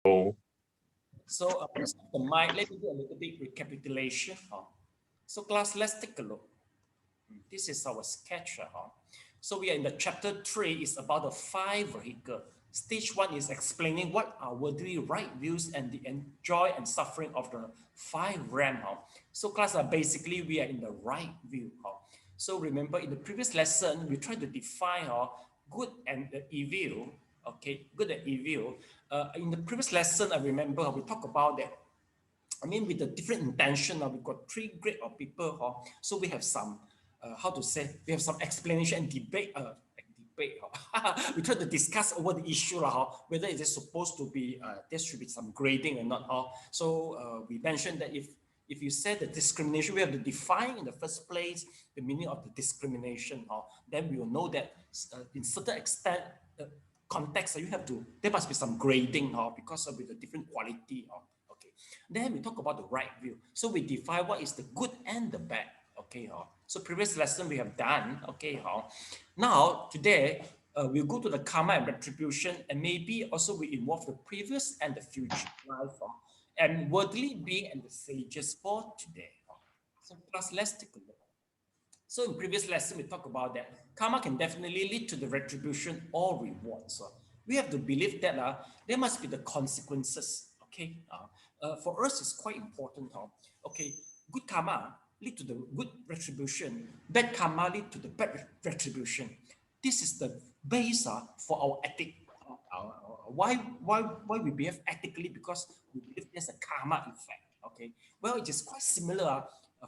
So first of the mind, let me do a little bit recapitulation. So class, let's take a look. This is our sketch. So we are in the chapter 3, is about the 5 vehicles. Stage 1 is explaining what are worldly right views and the joy and suffering of the 5 realms. So class, basically we are in the right view. So remember in the previous lesson, we tried to define good and evil. Okay, good and evil. In the previous lesson, I remember we talked about that. I mean, with the different intention, we've got 3 grades of people. So we have some, how to say, we have some explanation and debate. We try to discuss over the issue, whether it is supposed to be, there should be some grading or not. So we mentioned that if you say the discrimination, we have to define in the first place the meaning of the discrimination. Then we will know that in certain extent, context, you have to, there must be some grading because of the different quality. Okay. Then we talk about the right view. So we define what is the good and the bad. Okay. So previous lesson we have done. Okay. Now today we'll go to the karma and retribution, and maybe also we involve the previous and the future life and worldly being and the sages for today. So plus let's take a look. So in previous lesson, we talked about that karma can definitely lead to the retribution or reward. So we have to believe that there must be the consequences. Okay, for us, it's quite important. Okay, good karma lead to the good retribution. Bad karma lead to the bad retribution. This is the base for our ethic. Why we behave ethically? Because we believe there's a karma effect. Okay, well, it is quite similar.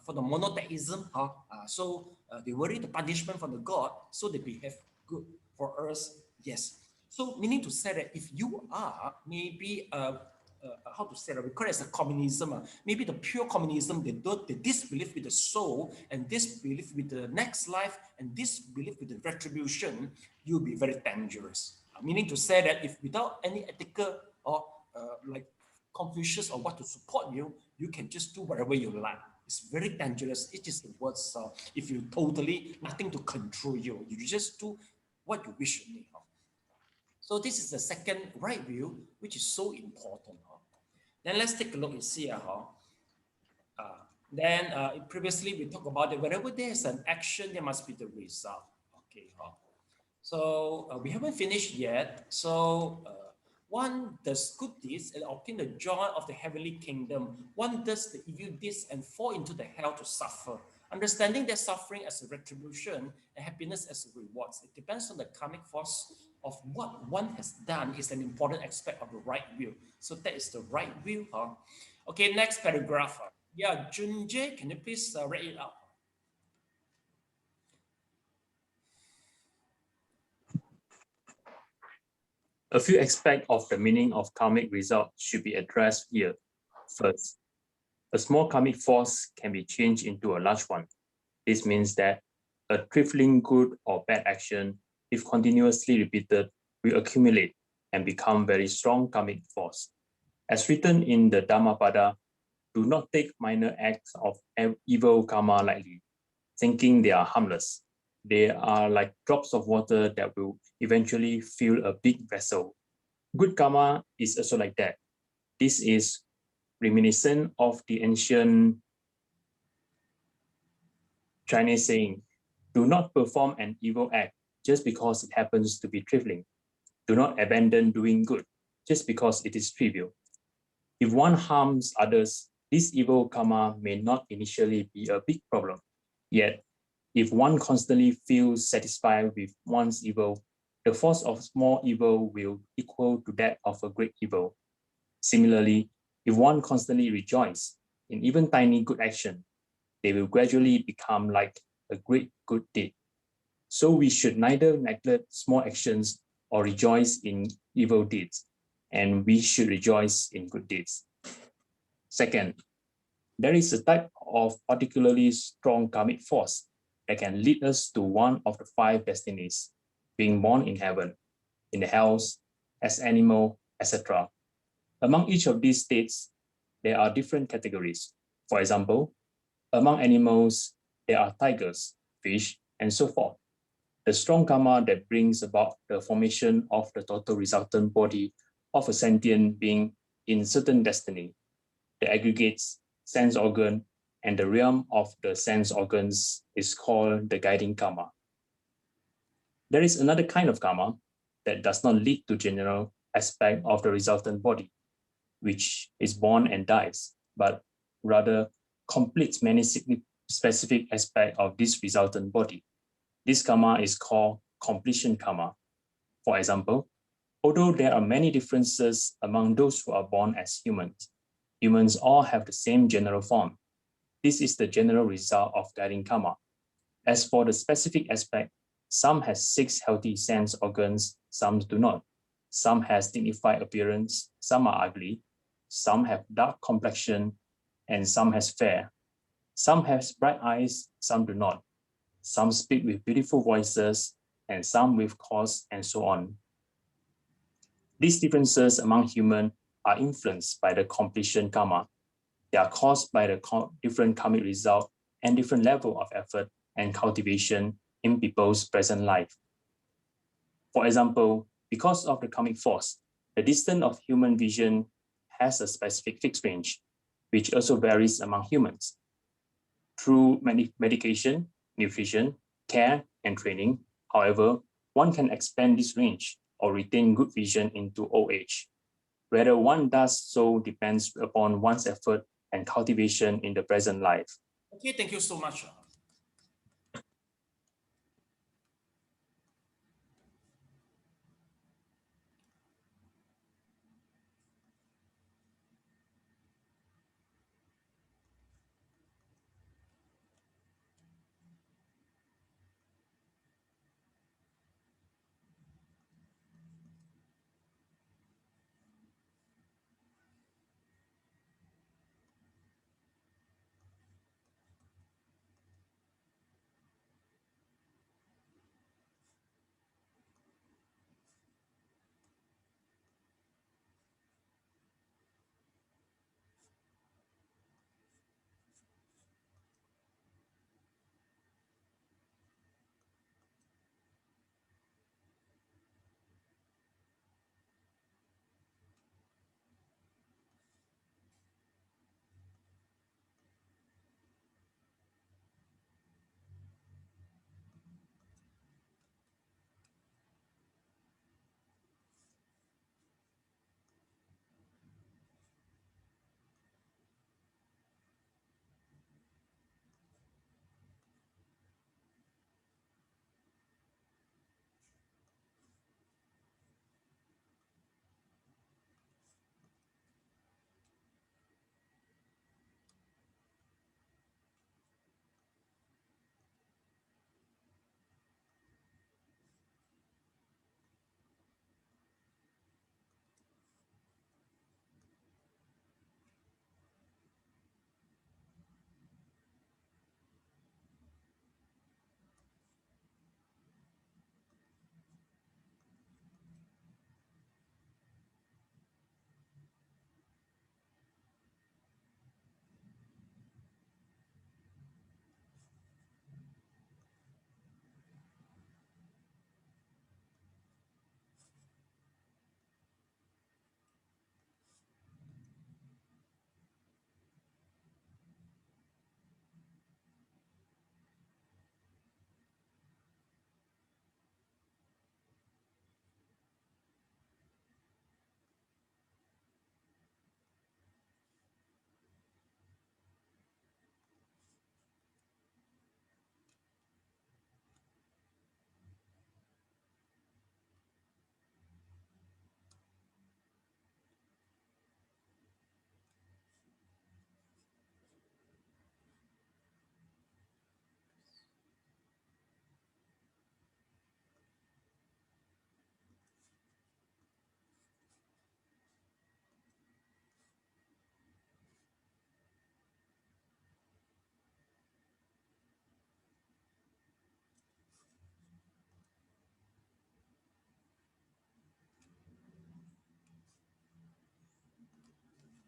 For the monotheism, so they worry the punishment from the God, so they behave good. For us, yes. So meaning to say that if you are maybe how to say that, we call it as a communism. Maybe the pure communism, they disbelieve with the soul and disbelief with the next life and disbelief with the retribution, you'll be very dangerous. Meaning to say that if without any ethical or like Confucius or what to support you, you can just do whatever you like. It's very dangerous. It is the worst if you totally nothing to control you. You just do what you wish you need. So this is the second right view, which is so important. Then let's take a look and see. Then previously we talked about that whenever there is an action, there must be the result. Okay. So we haven't finished yet. So one does good deeds and obtain the joy of the heavenly kingdom. One does the evil deeds and fall into the hell to suffer. Understanding that suffering as a retribution and happiness as a reward. It depends on the karmic force of what one has done is an important aspect of the right view. So that is the right view. Okay, next paragraph. Yeah, Junjie, can you please read it out? A few aspects of the meaning of karmic result should be addressed here. First, a small karmic force can be changed into a large one. This means that a trifling good or bad action, if continuously repeated, will accumulate and become very strong karmic force. As written in the Dhammapada, do not take minor acts of evil karma lightly, thinking they are harmless. They are like drops of water that will eventually fill a big vessel. Good karma is also like that. This is reminiscent of the ancient Chinese saying, do not perform an evil act just because it happens to be trifling. Do not abandon doing good just because it is trivial. If one harms others, this evil karma may not initially be a big problem. Yet, if one constantly feels satisfied with one's evil, the force of small evil will equal to that of a great evil. Similarly, if one constantly rejoices in even tiny good action, they will gradually become like a great good deed. So we should neither neglect small actions or rejoice in evil deeds, and we should rejoice in good deeds. Second, there is a type of particularly strong karmic force that can lead us to one of the 5 destinies, being born in heaven, in the hells, as animal, etc. Among each of these states, there are different categories. For example, among animals, there are tigers, fish, and so forth. The strong karma that brings about the formation of the total resultant body of a sentient being in certain destiny, the aggregates, sense organ, and the realm of the sense organs is called the guiding karma. There is another kind of karma that does not lead to general aspect of the resultant body, which is born and dies, but rather completes many specific aspects of this resultant body. This karma is called completion karma. For example, although there are many differences among those who are born as humans, humans all have the same general form. This is the general result of guiding karma. As for the specific aspect, some has 6 healthy sense organs, some do not. Some has dignified appearance, some are ugly, some have dark complexion, and some has fair. Some has bright eyes, some do not. Some speak with beautiful voices, and some with coarse, and so on. These differences among humans are influenced by the completion karma. They are caused by the different karmic result and different level of effort and cultivation in people's present life. For example, because of the karmic force, the distance of human vision has a specific fixed range, which also varies among humans. Through medication, nutrition, care, and training, however, one can expand this range or retain good vision into old age. Whether one does so depends upon one's effort and cultivation in the present life. Okay, thank you so much.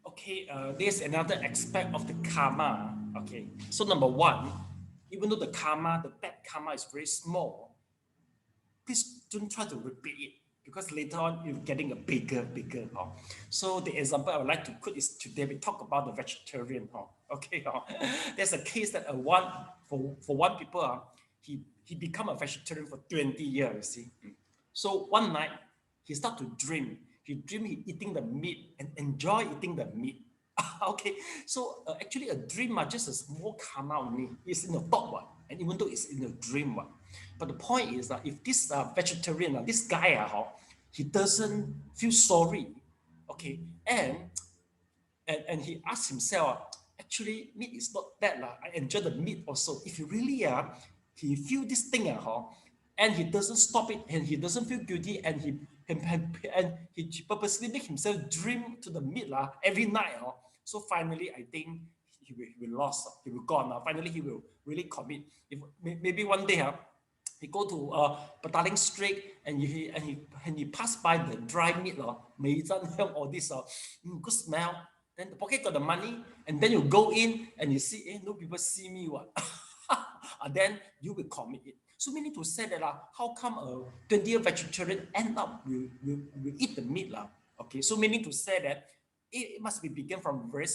Okay, there's another aspect of the karma. Okay, so number one, even though the karma, the bad karma is very small, please don't try to repeat it. because later on you're getting a bigger. So the example I would like to put is today we talk about the vegetarian. Okay, there's a case that for one people, he become a vegetarian for 20 years, you see. So one night he start to dream. He dream he eating the meat and enjoy eating the meat. Okay, so actually a dream just a small karma only. It's in the thought one, and even though it's in the dream one. But the point is that if this vegetarian, this guy, he doesn't feel sorry, okay, and he asks himself, actually meat is not bad lah. I enjoy the meat also. If he really he feel this thing and he doesn't stop it, and he doesn't feel guilty, and he purposely make himself dream to the meat every night. So finally, I think he will lost. He will gone. Finally, he will really commit. If maybe one day he go to Petaling Street and he pass by the dry meat all this good smell. Then the pocket got the money, and then you go in and you see, no people see me what. And then you will commit it. So meaning to say that how come a 20-year vegetarian end up will eat the meat Okay, so meaning to say that it must be begin from very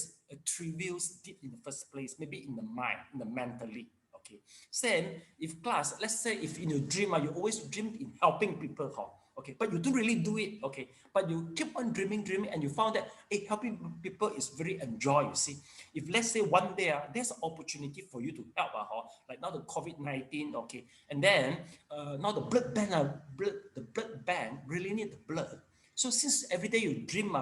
trivial deed in the first place, maybe in the mind, in the mentally. Okay, same if class, let's say if in your dream you always dream in helping people, okay, but you don't really do it, okay, but you keep on dreaming, and you found that helping people is very enjoy, you see. If let's say one day there's an opportunity for you to help, like now the COVID-19, okay, and then now the blood bank really need the blood. So since every day you dream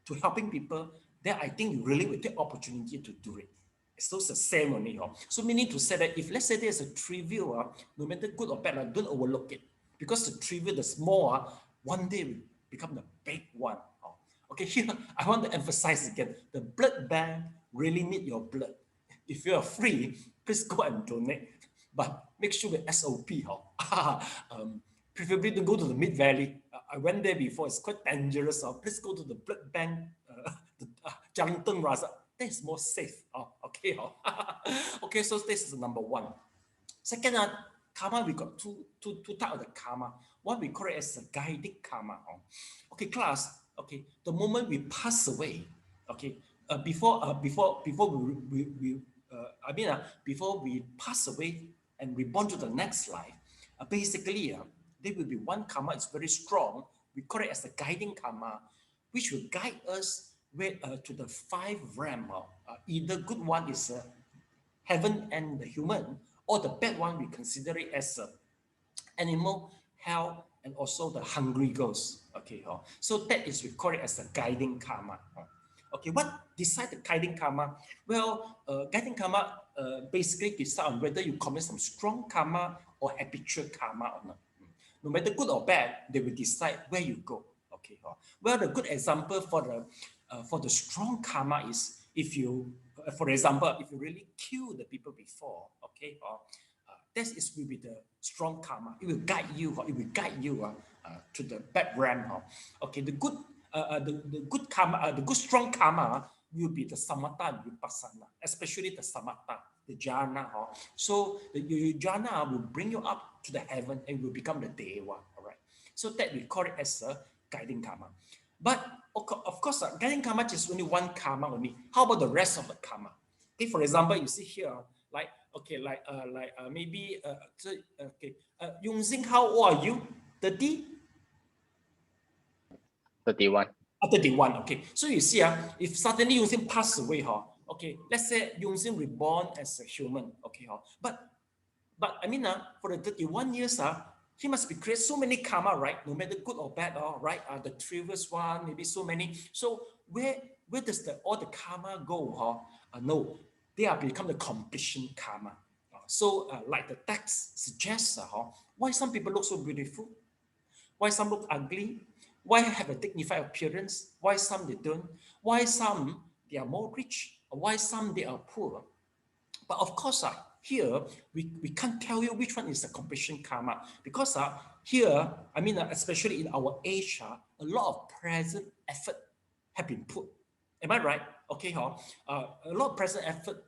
to helping people, then I think you really will take opportunity to do it. It's still the same only. So meaning to say that if let's say there's a trivial, no matter good or bad, don't overlook it. Because the trivial, the small, one day will become the big one. Okay, here I want to emphasize again, the blood bank really need your blood. If you are free, please go and donate. But make sure with SOP. Preferably to go to the Mid Valley. I went there before, it's quite dangerous. Please go to the blood bank, Jiangteng Raza. That is more safe. Okay. Okay, so this is number one. Second, karma, we got two types of the karma. One we call it as a guiding karma. Okay, class. Okay, the moment we pass away, okay, before we pass away and we born to the next life, basically, there will be one karma. It's very strong. We call it as a guiding karma, which will guide us to the 5 realm. Either good one is heaven and the human, or the bad one we consider it as animal, hell, and also the hungry ghost. Okay, so that is we call it as a guiding karma. Okay, what decide the guiding karma? Well, guiding karma basically decide on whether you commit some strong karma or habitual karma or not. No matter good or bad, they will decide where you go. Okay, well, the good example for the strong karma is if you, for example, if you really kill the people before, okay, that will be the strong karma. It will guide you. It will guide you to the bad realm. Okay, the good karma, the good strong karma will be the Samatha and Vipassana, especially the Samatha, the jhana. So the jhana will bring you up to the heaven and will become the Deva. All right. So that we call it as a guiding karma. But of course, guiding karma is only one karma only. How about the rest of the karma? Okay, for example, you see here, like maybe Yung Xing, how old are you? 30? 31. 31. Okay, so you see, if suddenly Yung Xing pass away, okay, let's say Yung Xing reborn as a human, okay, but I mean, for the 31 years, he must be create so many karma, right? No matter good or bad, right? The previous one, maybe so many. So where does all the karma go? No, they are become the completion karma. So like the text suggests, why some people look so beautiful? Why some look ugly? Why have a dignified appearance? Why some they don't? Why some they are more rich? Why some they are poor? But of course, here we can't tell you which one is the completion karma, because here, I mean, especially in our age, a lot of present effort have been put. Am I right? Okay, a lot of present effort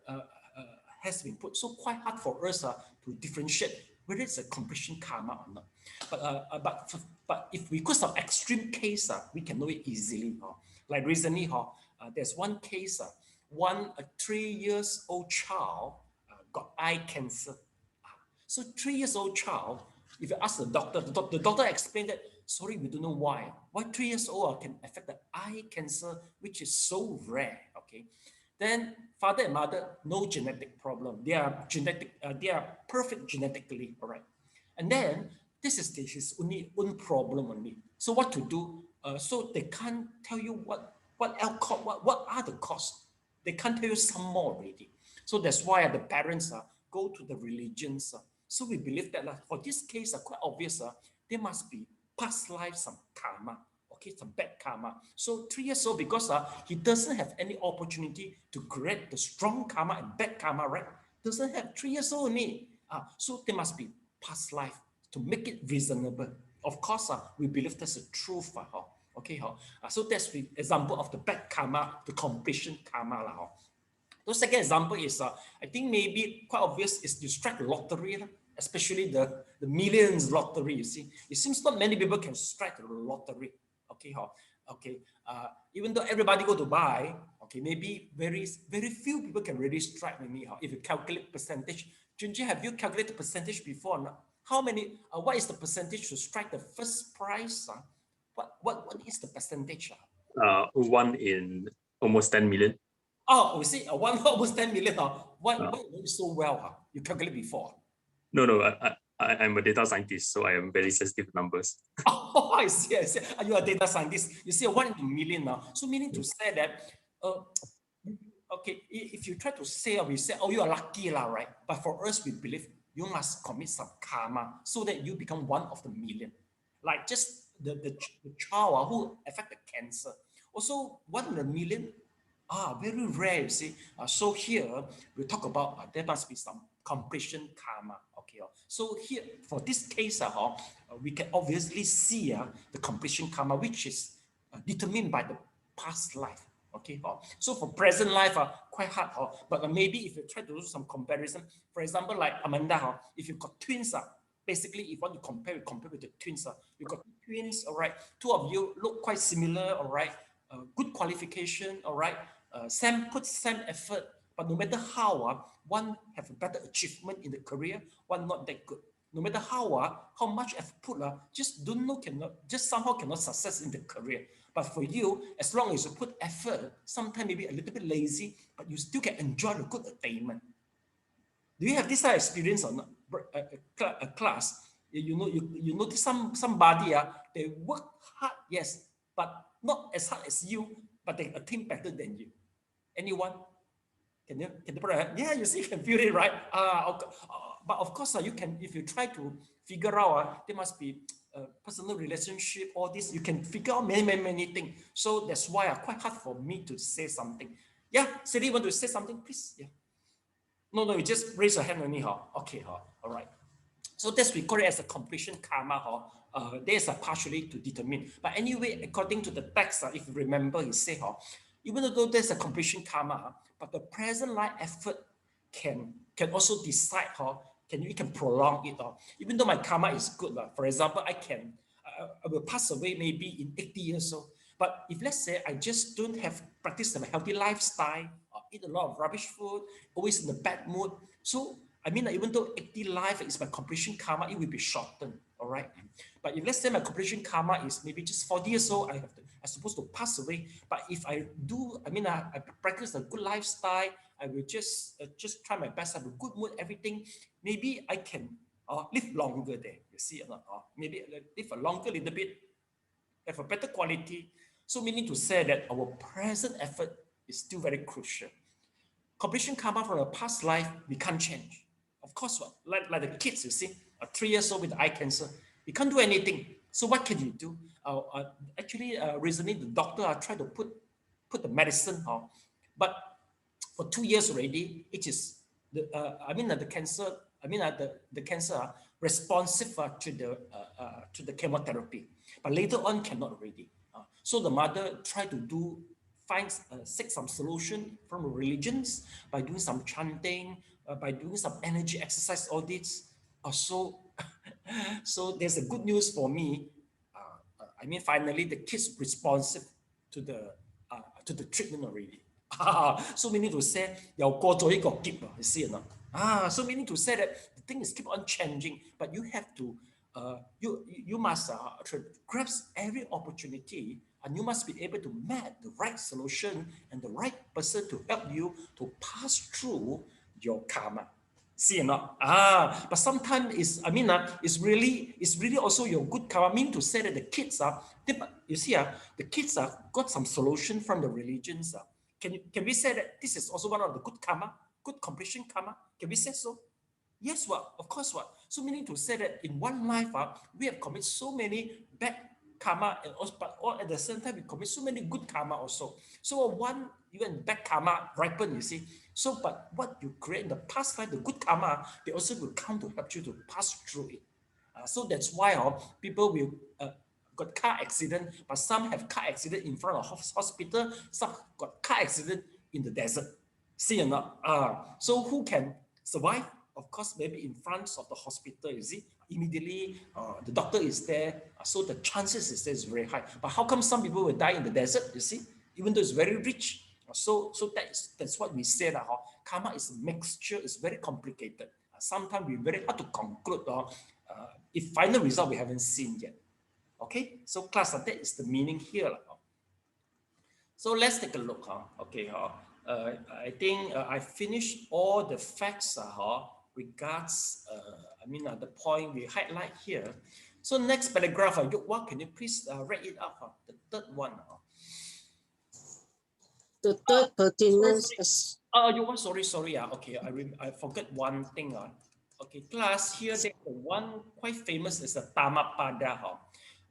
has been put. So quite hard for us to differentiate whether it's a completion karma or not. But if we got some extreme case, we can know it easily. Like recently, there's one case, a 3-year-old child got eye cancer. So 3-year-old child, if you ask the doctor explained that, sorry, we don't know why. Why 3 years old can affect the eye cancer, which is so rare, okay? Then father and mother, no genetic problem. They are perfect genetically, all right? And then this is his own problem only. So what to do? So they can't tell you what are the costs. They can't tell you some more already. So that's why the parents go to the religions. So we believe that for this case, quite obvious, there must be past life, some karma, okay, some bad karma. So 3 years old, because he doesn't have any opportunity to create the strong karma and bad karma, right? Doesn't have 3 years old only. So there must be past life to make it reasonable. Of course, we believe that's the truth. Okay, so that's the example of the bad karma, the completion karma. The second example is, I think maybe quite obvious, is you strike the lottery, especially the millions lottery, you see. It seems not many people can strike the lottery, okay? Even though everybody go to buy, okay, maybe very few people can really strike with me. If you calculate percentage, Jing Jue, have you calculated percentage before? No? How many, what is the percentage to strike the first prize? What is the percentage? 1 in almost 10 million. Oh, we see, one almost 10 million. Why so well? You calculate before? No, I'm a data scientist, so I am very sensitive to numbers. Oh, I see. You are a data scientist. You see, 1 in a million now. So meaning to say that, okay, if you try to say, we say, oh, you are lucky, right? But for us, we believe you must commit some karma so that you become 1 of the million. Like just the child who affected cancer. Also, 1 in a million. Very rare, you see. So here, we talk about there must be some completion karma. Okay. So here, for this case, we can obviously see the completion karma, which is determined by the past life. Okay. So for present life, quite hard. But maybe if you try to do some comparison, for example, like Amanda, if you've got twins, basically, if you want to compare with the twins, you've got twins, all right. 2 of you look quite similar, all right. Good qualification, all right. Same effort, but no matter how, one have a better achievement in the career, one not that good. No matter how much effort put, just somehow cannot success in the career. But for you, as long as you put effort, sometimes maybe a little bit lazy, but you still can enjoy the good attainment. Do you have this experience or not? A class, you notice somebody, they work hard, yes, but not as hard as you, but they attain better than you. Anyone? Can you yeah, you see, you can feel it, right? But of course, you can, if you try to figure out, there must be personal relationship, all this, you can figure out many things. So that's why quite hard for me to say something. Yeah, Sally, you want to say something, please? Yeah. No, you just raise your hand only. Okay, all right. So that's we call it as a completion karma. There's a partially to determine. But anyway, according to the text, if you remember, he say, even though there's a completion karma, but the present life effort can also decide we can prolong it. Even though my karma is good, for example, I will pass away maybe in 80 years old. But if let's say I just don't have practice a healthy lifestyle, eat a lot of rubbish food, always in a bad mood. So I mean, even though 80 life is my completion karma, it will be shortened. All right. But if let's say my completion karma is maybe just 40 years old, I'm supposed to pass away. But if I do, I practice a good lifestyle, I will just try my best, have a good mood, everything. Maybe I can live longer there. You see, maybe live a longer little bit, have a better quality. So meaning to say that our present effort is still very crucial. Completion karma from a past life, we can't change. Of course, like the kids, you see, 3 years old with eye cancer, you can't do anything. So what can you do? Actually, recently the doctor tried to put the medicine, but for 2 years already, it is the cancer. The cancer responsive to the chemotherapy, but later on cannot already. So the mother tried to seek some solution from religions by doing some chanting, by doing some energy exercise, all this. So, so there's a good news for me. I mean, finally, the kids responsive to the treatment already. So meaning to say, 又過咗一個劫啊, you see or not? So meaning to say that the thing is keep on changing, but you have to, you must grasp every opportunity, and you must be able to match the right solution and the right person to help you to pass through your karma. See or not? But sometimes it's really also your good karma. Mean to say that the kids are, you see, the kids are got some solution from the religions. Can we say that this is also one of the good karma, good completion karma? Can we say so? Yes, what? Of course, what? So meaning to say that in one life, we have committed so many bad karma, and also, but all at the same time, we commit so many good karma also. So one, even bad karma ripen, you see. So, but what you create in the past life, the good karma, they also will come to help you to pass through it. So that's why people will got car accident, but some have car accident in front of hospital, some got car accident in the desert. See or not? So who can survive? Of course, maybe in front of the hospital, you see, immediately the doctor is there, so the chances is very high. But how come some people will die in the desert, you see, even though it's very rich? So that's what we say that karma is a mixture, it's very complicated. Sometimes we're very hard to conclude if final result we haven't seen yet. Okay, so class, that is the meaning here. So let's take a look. Okay, I think I finished all the facts regards, the point we highlight here. So next paragraph, what can you please read it up? The third one. The third pertinence. Sorry. Okay, I forgot one thing. Okay, class, here there's one quite famous is the Dhammapada.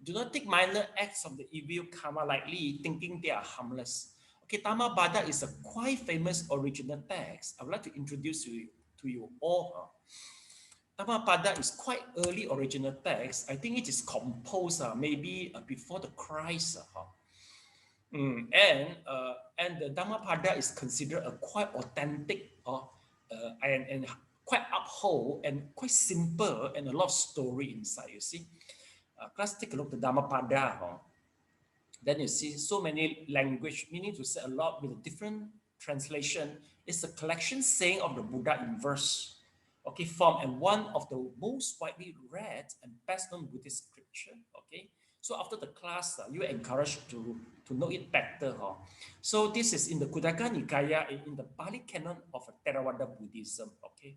Do not take minor acts of the evil karma lightly, thinking they are harmless. Okay, Dhammapada is a quite famous original text. I would like to introduce to you all. Dhammapada is quite early original text. I think it is composed maybe before the Christ. And the Dhammapada is considered a quite authentic and quite uphold and quite simple and a lot of story inside, you see. Let's take a look at the Dhammapada. Then you see so many language, meaning to say a lot with a different translation. It's a collection saying of the Buddha in verse, okay, form, and one of the most widely read and best known Buddhist scripture, okay. So after the class, you are encouraged to know it better. So this is in the Khuddaka Nikaya, in the Pali canon of Theravada Buddhism, okay.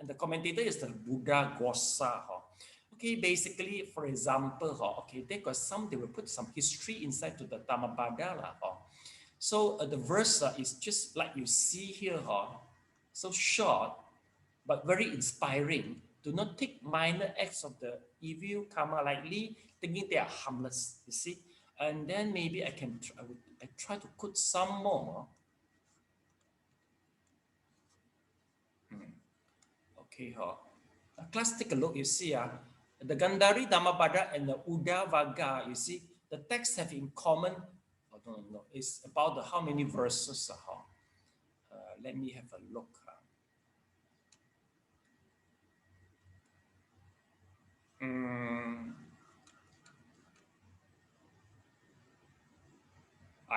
And the commentator is the Buddha Gosa. Okay, basically, for example, okay, they will put some history inside to the Dhammapada. So the verse is just like you see here, so short, but very inspiring. Do not take minor acts of the evil karma lightly, thinking they are harmless, you see. And then maybe I try to put some more. Okay, class, take a look, you see, the Gundari Dhammapada and the Uddhavaga, you see, the texts have in common, no, it's about how many verses. Let me have a look.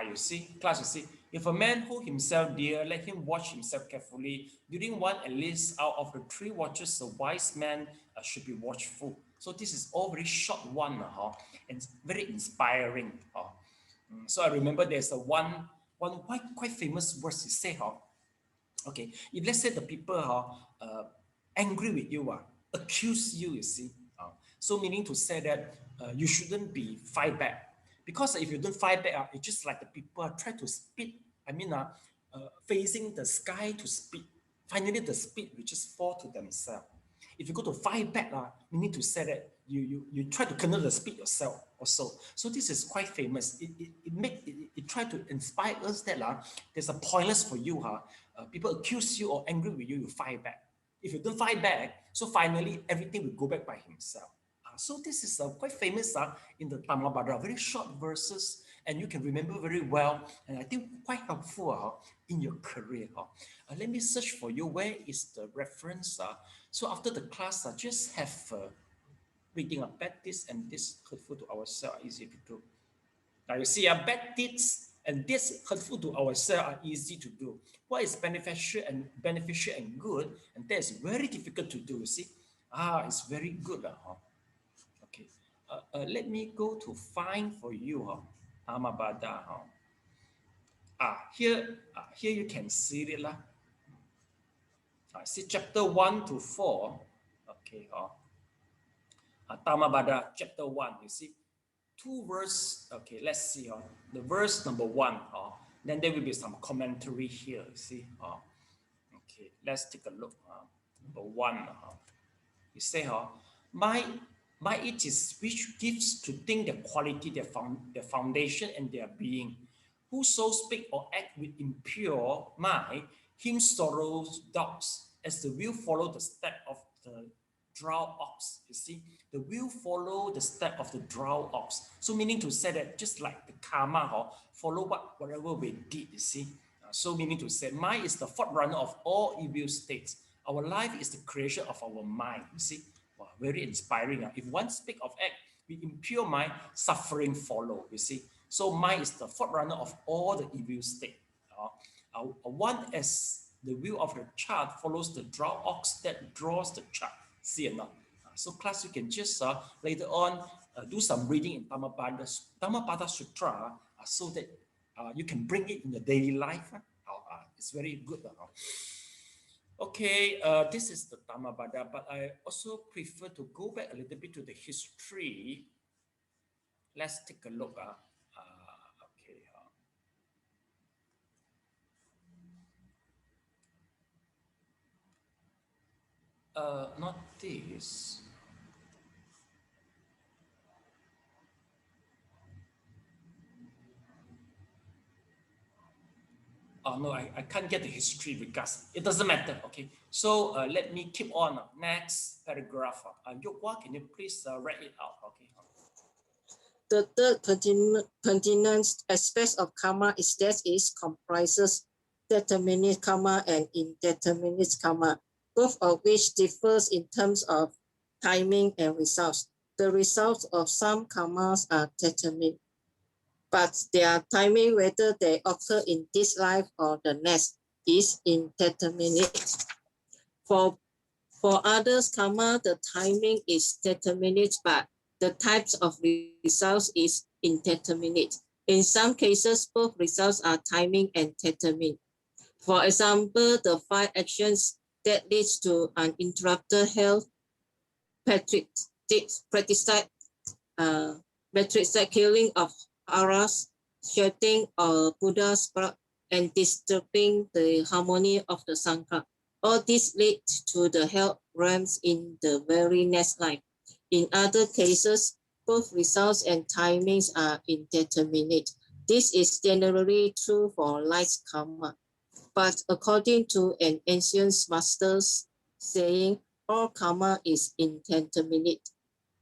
You see, class, you see, if a man hold himself dear, let him watch himself carefully. During one at least out of the 3 watches, a wise man should be watchful. So this is all very short one, and very inspiring. So I remember there's one quite famous verse you say, okay, if let's say the people angry with you, accuse you, you see, so meaning to say that you shouldn't be fight back. Because if you don't fight back, it's just like the people try to spit, facing the sky to spit. Finally, the spit will just fall to themselves. If you go to fight back, you need to say that you try to control the spit yourself also. So this is quite famous. It try to inspire us that there's a pointless for you. People accuse you or angry with you, you fight back. If you don't fight back, so finally everything will go back by himself. So this is quite famous in the Dhammapada, very short verses, and you can remember very well, and I think quite helpful in your career. Let me search for you. Where is the reference? So after the class, just have reading a bad deeds and this hurtful to ourselves are easy to do. Now you see, bad deeds and this hurtful to ourselves are easy to do. What is beneficial and good, and that is very difficult to do. You see, it's very good. Okay, let me go to find for you. Dhammapada. Here you can see it lah. See chapter 1 to 4. Okay, Dhammapada chapter 1. You see, 2 verse. Okay, let's see. The verse number 1. Then there will be some commentary here. You see. Okay, let's take a look. Number 1. You say, my it is which gives to think their quality, their foundation, and their being. Whoso speak or act with impure mind, him sorrows doubts, as the will follow the step of the drow ox. You see, the will follow the step of the drow ox. So meaning to say that just like the karma, follow whatever we did. You see, so meaning to say, mind is the forerunner of all evil states. Our life is the creation of our mind. You see, wow, very inspiring. If one speak of act with impure mind, suffering follow. You see. So mind is the forerunner of all the evil state. One as the will of the child follows the drow ox that draws the child. See or not? So class, you can just later on do some reading in Dhammapada Sutra so that you can bring it in the daily life. It's very good. Okay, this is the Dhammapada, but I also prefer to go back a little bit to the history. Let's take a look. Not this. No, I can't get the history because it doesn't matter. Okay, so let me keep on. Next paragraph. Yokwa, can you please read it out? Okay. The third pertinent aspect of karma is that it comprises determinate karma and indeterminate karma, both of which differs in terms of timing and results. The results of some karmas are determined, but their timing, whether they occur in this life or the next, is indeterminate. For others, karma, the timing is determinate, but the types of results is indeterminate. In some cases, both results are timing and determined. For example, the 5 actions that leads to uninterrupted health, matrixide killing of aras, shedding Buddha's blood, and disturbing the harmony of the Sangha. All this lead to the health realms in the very next life. In other cases, both results and timings are indeterminate. This is generally true for light karma. But according to an ancient master's saying, all karma is indeterminate.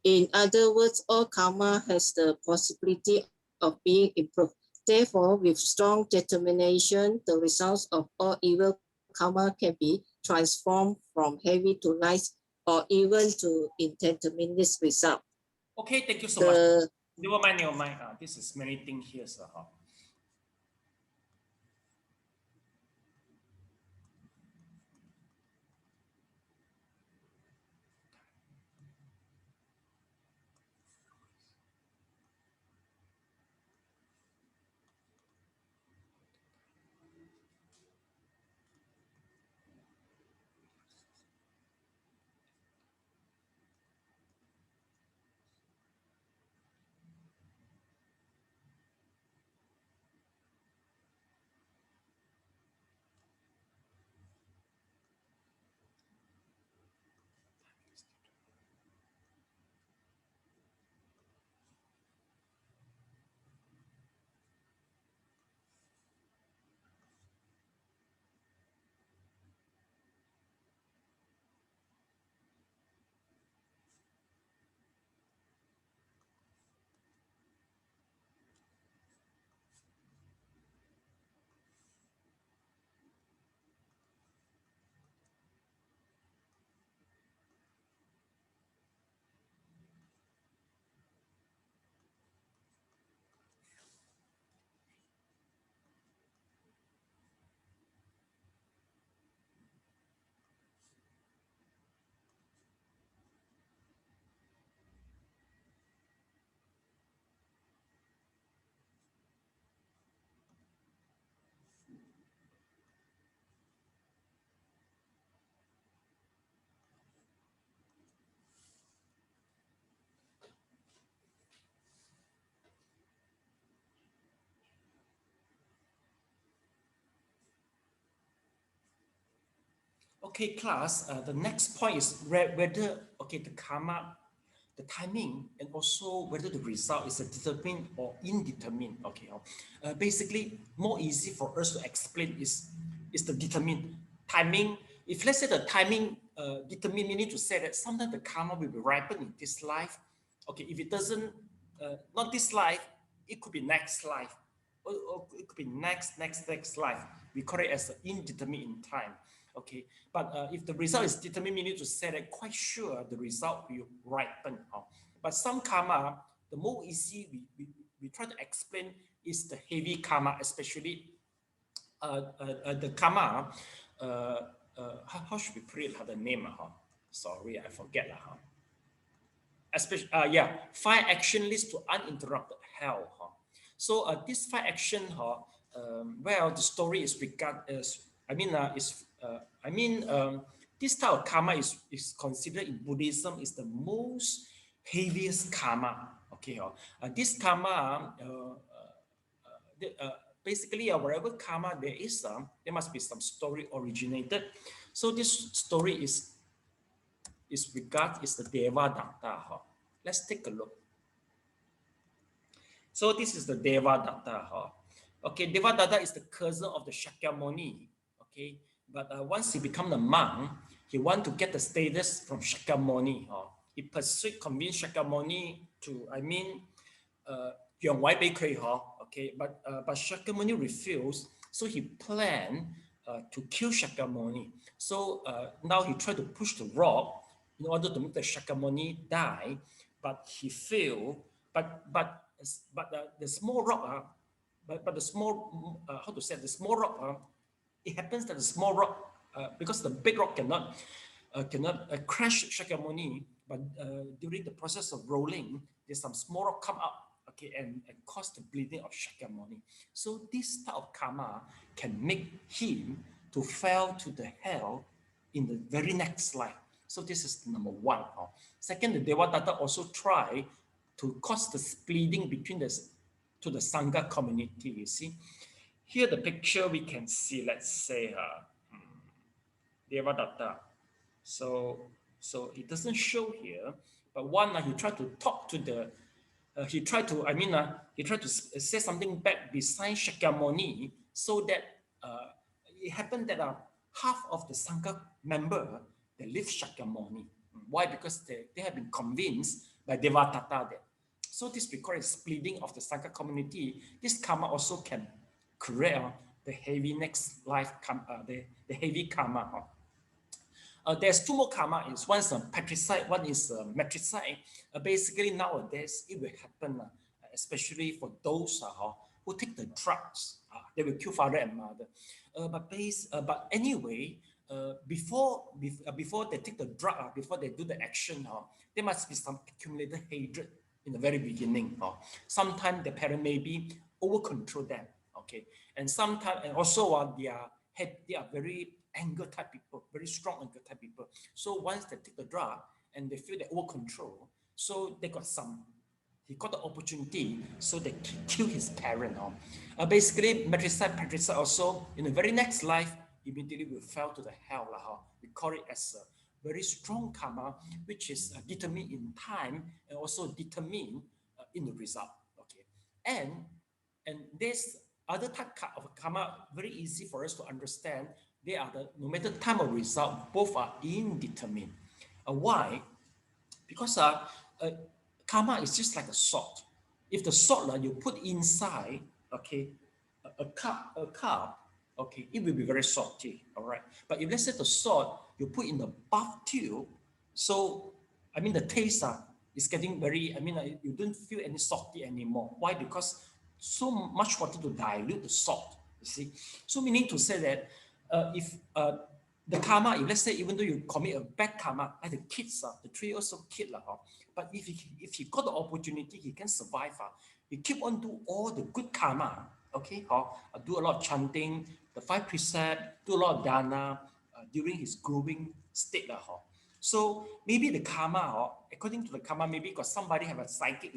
In other words, all karma has the possibility of being improved. Therefore, with strong determination, the results of all evil karma can be transformed from heavy to light, or even to indeterminate result. Okay, thank you so much. Never mind. This is many things here. Okay, class, the next point is whether, okay, the karma, the timing, and also whether the result is a determined or indeterminate. Okay, basically, more easy for us to explain is the determined timing. If let's say the timing determined, meaning to say that sometimes the karma will be ripened in this life. Okay, if it doesn't, not this life, it could be next life, or it could be next life. We call it as indeterminate in time. Okay, but if the result is determined, meaning to say that quite sure the result will ripen. But some karma, the more easy we try to explain is the heavy karma, especially the karma. How should we put it? The name? Sorry, I forget. Especially, yeah, 5 action leads to uninterrupted hell. So this 5 action, well, the story is this type of karma is considered in Buddhism is the most heaviest karma. Okay, this karma, basically, wherever karma there is, there must be some story originated. So this story is the Devadatta. Let's take a look. So this is the Devadatta. Okay, Devadatta is the cousin of the Shakyamuni. Okay, but once he become a monk, he want to get the status from Shakyamuni. He convince Shakyamuni to, okay, but Shakyamuni refused, so he planned to kill Shakyamuni. So now he tried to push the rock in order to make the Shakyamuni die, but he failed. But the small rock, but the small the small rock, it happens that the small rock, because the big rock cannot crash Shakyamuni, but during the process of rolling, there's some small rock come up, okay, and cause the bleeding of Shakyamuni. So this type of karma can make him to fall to the hell in the very next life. So this is number 1. Second, the Devadatta also try to cause the splitting between the Sangha community. You see, here the picture we can see. Let's say Devadatta. So it doesn't show here, but one he tried to talk to the. He tried to say something back beside Shakyamuni, so that it happened that half of the Sangha member they leave Shakyamuni. Why? Because they have been convinced by Devadatta that. So this we call it splitting of the Sangha community. This karma also can create the heavy next life, the heavy karma. There's 2 more karma. One is patricide, one is matricide. Basically, nowadays, it will happen, especially for those who take the drugs. They will kill father and mother. But anyway, before they take the drug, before they do the action, there must be some accumulated hatred in the very beginning. Sometimes the parent maybe over control them. Okay, and sometimes, and also they are very anger type people, very strong anger type people. So once they take the drug and they feel they over control, so he got the opportunity, so they kill his parent. Basically, matricide, patricide also in the very next life immediately will fall to the hell. We call it as a very strong karma, which is determined in time and also determined in the result. Okay, and this other type of karma, very easy for us to understand. They are no matter time or result, both are indeterminate. Why? Because karma is just like a salt. If the salt you put inside, okay, a cup, okay, it will be very salty, all right. But if let's say the salt you put in the bath tube, so the taste is getting very, you don't feel any salty anymore. Why? Because so much water to dilute the salt. You see, so meaning to say that if the karma, if let's say even though you commit a bad karma, like the kids, the 3-year-old kid, but if he got the opportunity, he can survive. He keep on do all the good karma, okay, do a lot of chanting, the 5 precepts, do a lot of dana during his growing state. So maybe the karma, according to the karma, maybe because somebody have a psychic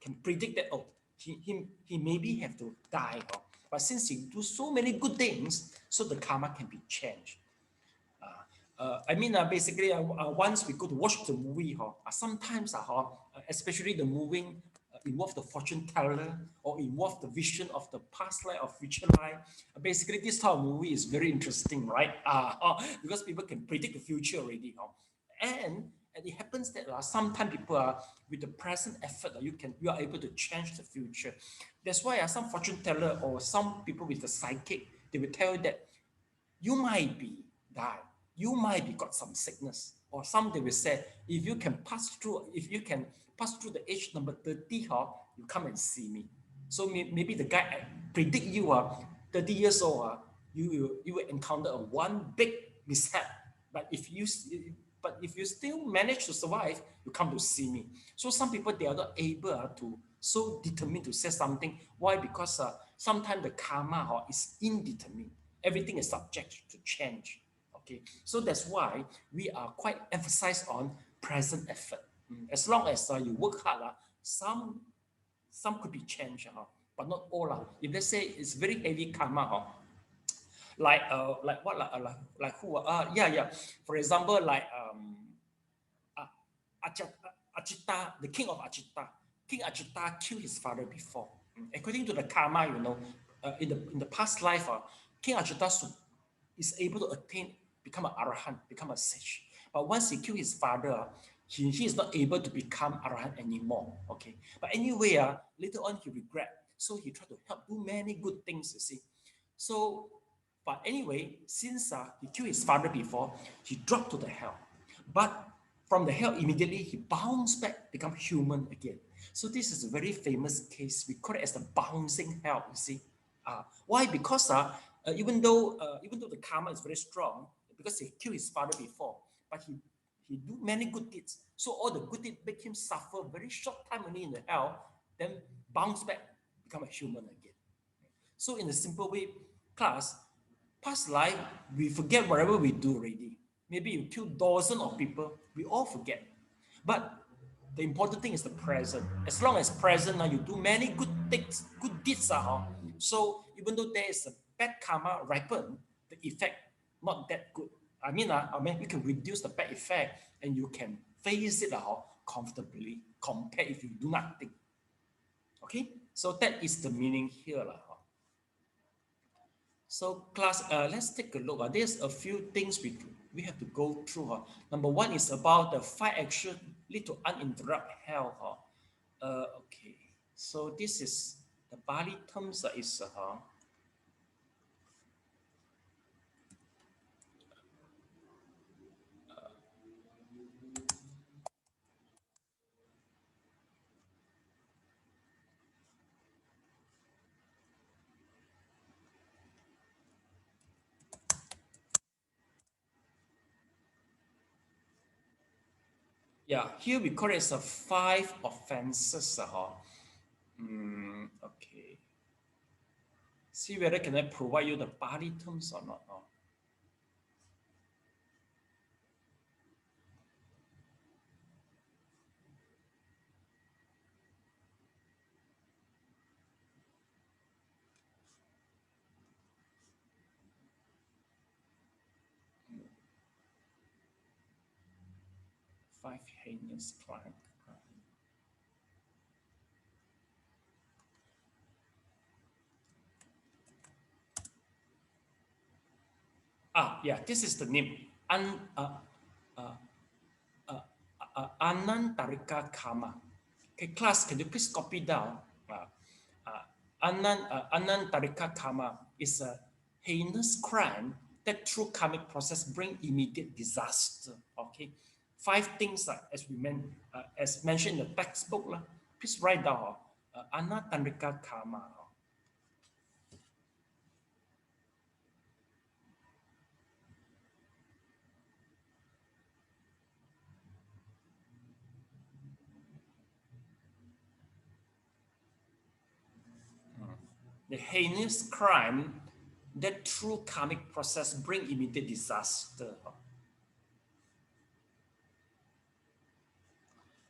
can predict that, he maybe have to die. But since he do so many good things, so the karma can be changed. I mean, basically, once we go to watch the movie, sometimes, especially the movie involve the fortune teller or involve the vision of the past life or future life. Basically, this type of movie is very interesting, right? Because people can predict the future already. And it happens that sometimes people are with the present effort, you are able to change the future. That's why some fortune teller or some people with the psychic, they will tell you that you might be die, you might be got some sickness, or some they will say if you can pass through the age number 30, you come and see me. So maybe the guy predict you 30 years old, you will encounter one big mishap, but if you still manage to survive, you come to see me. So some people, they are not able to so determined to say something. Why? Because sometimes the karma is indeterminate. Everything is subject to change. Okay, so that's why we are quite emphasized on present effort. As long as you work hard, some could be changed, but not all. If let's say it's very heavy karma, like what, like who? For example, like Ajita, the king of Ajita. King Ajita killed his father before. According to the karma, in the past life, King Ajita is able to become an arahant, become a sage. But once he killed his father, he is not able to become arahant anymore. Okay. But anyway, later on he regret. So he tried to help do many good things, you see. So, but anyway, since he killed his father before, he dropped to the hell. But from the hell, immediately he bounced back, become human again. So this is a very famous case. We call it as the bouncing hell, you see. Why? Because even though the karma is very strong, because he killed his father before, but he do many good deeds. So all the good deeds make him suffer very short time only in the hell, then bounce back, become a human again. So in a simple way, class, past life, we forget whatever we do already. Maybe you kill dozens of people, we all forget. But the important thing is the present. As long as present, you do many good things, good deeds. So even though there is a bad karma ripen, the effect not that good. I mean, you can reduce the bad effect and you can face it comfortably compared if you do nothing. Okay, so that is the meaning here. So class, let's take a look. There's a few things we have to go through. Number one is about the 5 actions lead to uninterrupted health. Okay, so this is the Bali terms is here we call it as 5 offenses. Okay. See whether can I provide you the Bali terms or not. 5 heinous crime. This is the name. Anantarika karma. Okay, class, can you please copy down? Anantarika karma is a heinous crime that through karmic process bring immediate disaster. Okay, 5 things as mentioned in the textbook. Please write down Anantarika karma. The heinous crime that through karmic process bring immediate disaster.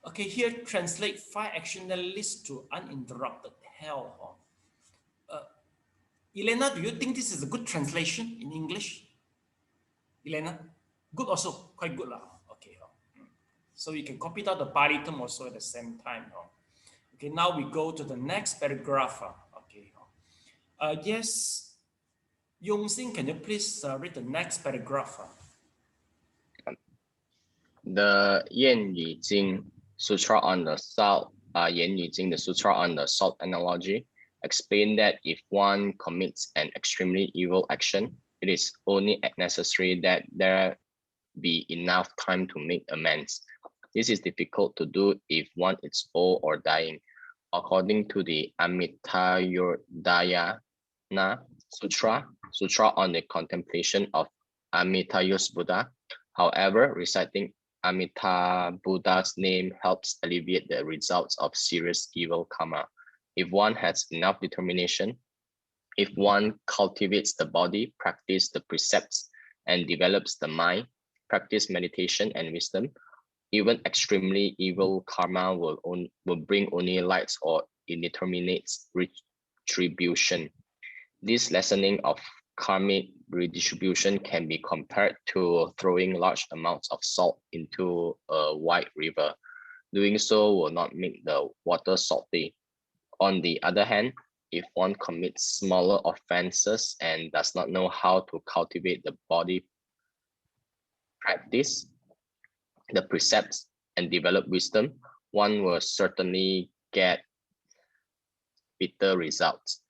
Okay, here translate 5 action that leads to uninterrupted hell. Elena, do you think this is a good translation in English? Elena? Good also, quite good lah. Okay. So you can copy down the Pali term also at the same time. Okay, now we go to the next paragraph. Okay. Yes, Yongxing, can you please read the next paragraph? The Yan Yu Jing Sutra on the Salt, Yan Yu Jing, the Sutra on the Salt analogy, explain that if one commits an extremely evil action, it is only necessary that there be enough time to make amends. This is difficult to do if one is old or dying. According to the Amittayodhyana Sutra, Sutra on the contemplation of Amittayos Buddha, however, reciting Amitta Buddha's name helps alleviate the results of serious evil karma. If one has enough determination, if one cultivates the body, practice the precepts, and develops the mind, practice meditation and wisdom, even extremely evil karma will bring only lights or indeterminate retribution. This lessening of karmic redistribution can be compared to throwing large amounts of salt into a wide river. Doing so will not make the water salty. On the other hand, if one commits smaller offenses and does not know how to cultivate the body, practice the precepts, and develop wisdom, one will certainly get bitter results.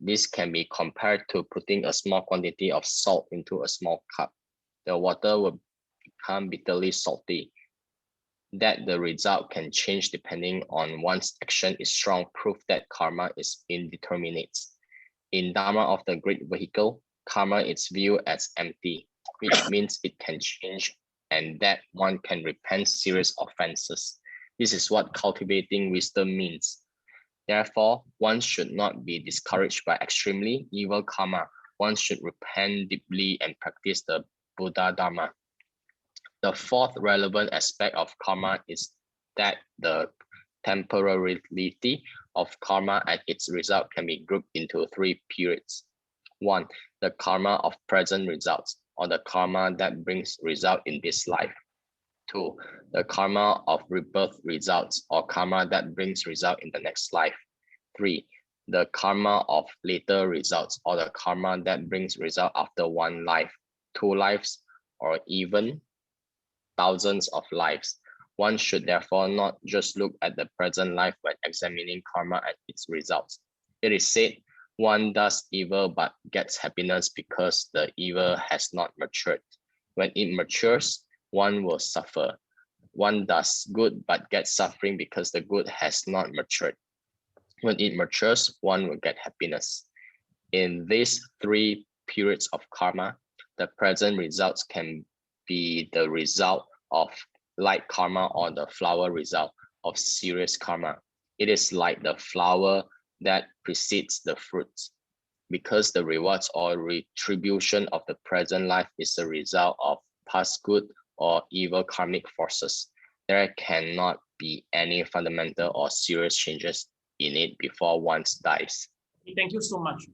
This can be compared to putting a small quantity of salt into a small cup. The water will become bitterly salty. That the result can change depending on one's action is strong proof that karma is indeterminate. In Dharma of the Great Vehicle, karma is viewed as empty, which means it can change and that one can repent serious offenses. This is what cultivating wisdom means. Therefore, one should not be discouraged by extremely evil karma. One should repent deeply and practice the Buddha Dharma. The fourth relevant aspect of karma is that the temporality of karma and its result can be grouped into three periods. 1. The karma of present results, or the karma that brings result in this life. 2. The karma of rebirth results, or karma that brings result in the next life. 3. The karma of later results, or the karma that brings result after one life, 2 lives, or even thousands of lives. One should therefore not just look at the present life when examining karma and its results. It is said, one does evil but gets happiness because the evil has not matured. When it matures, one will suffer. One does good but gets suffering because the good has not matured. When it matures, one will get happiness. In these three periods of karma, the present results can be the result of light karma or the flower result of serious karma. It is like the flower that precedes the fruits, because the rewards or retribution of the present life is the result of past good or evil karmic forces. There cannot be any fundamental or serious changes in it before one dies. Thank you so much.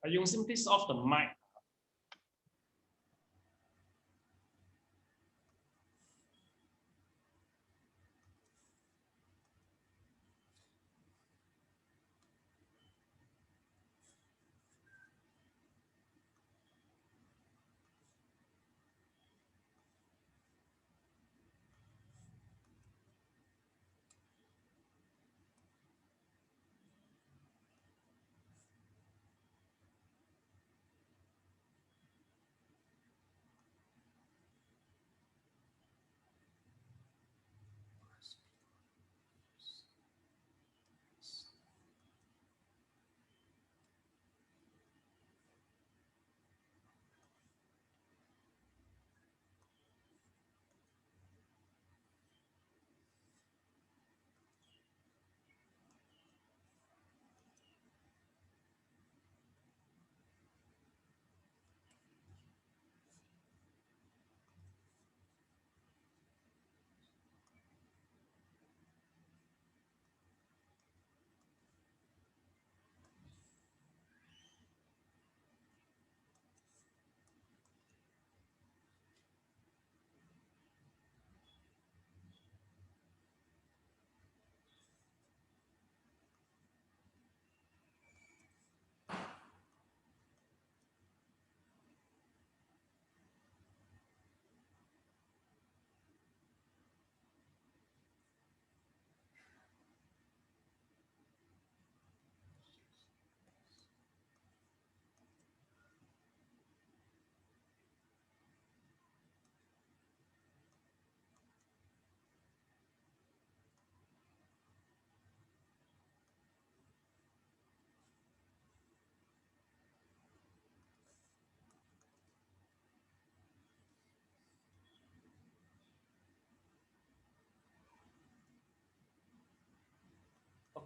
Yung Sim, please off the mic.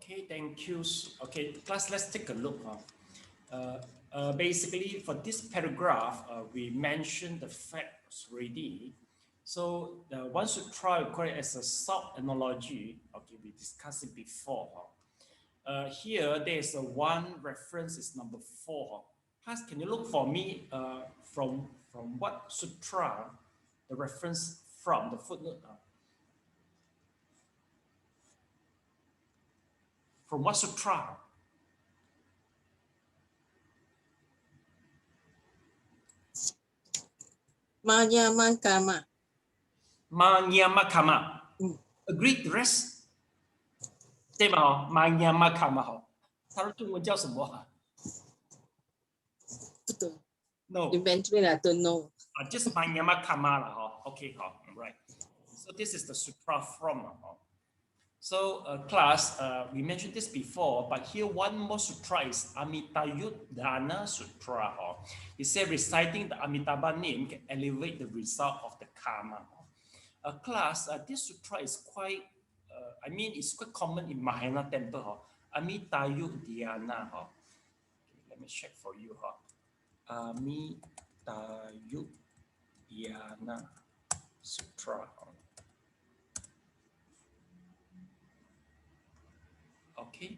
Okay, thank you. Okay, class, let's take a look. Basically, for this paragraph, we mentioned the facts already. So one should try to call it as a sub-analogy. Okay, we discussed it before. Here, there's one reference, is number 4. Class, can you look for me from what sutra the reference from, the footnote? From what sutra? Manyamakama. Manyamakama. Agreed, the rest? 对吗？Manyamakama 它的中文叫什么？ No. Eventually, I don't know. Just Manyamakama 啦，OK 好 ，right. So this is the sutra from. So class, we mentioned this before, but here one more sutra is Amitabha Sutra. It says reciting the Amitabha name can elevate the result of the karma. Class, this sutra is quite, I mean, it's quite common in Mahayana temple. Amitabha Dhyana. Let me check for you. Amitabha Dhyana Sutra. Okay,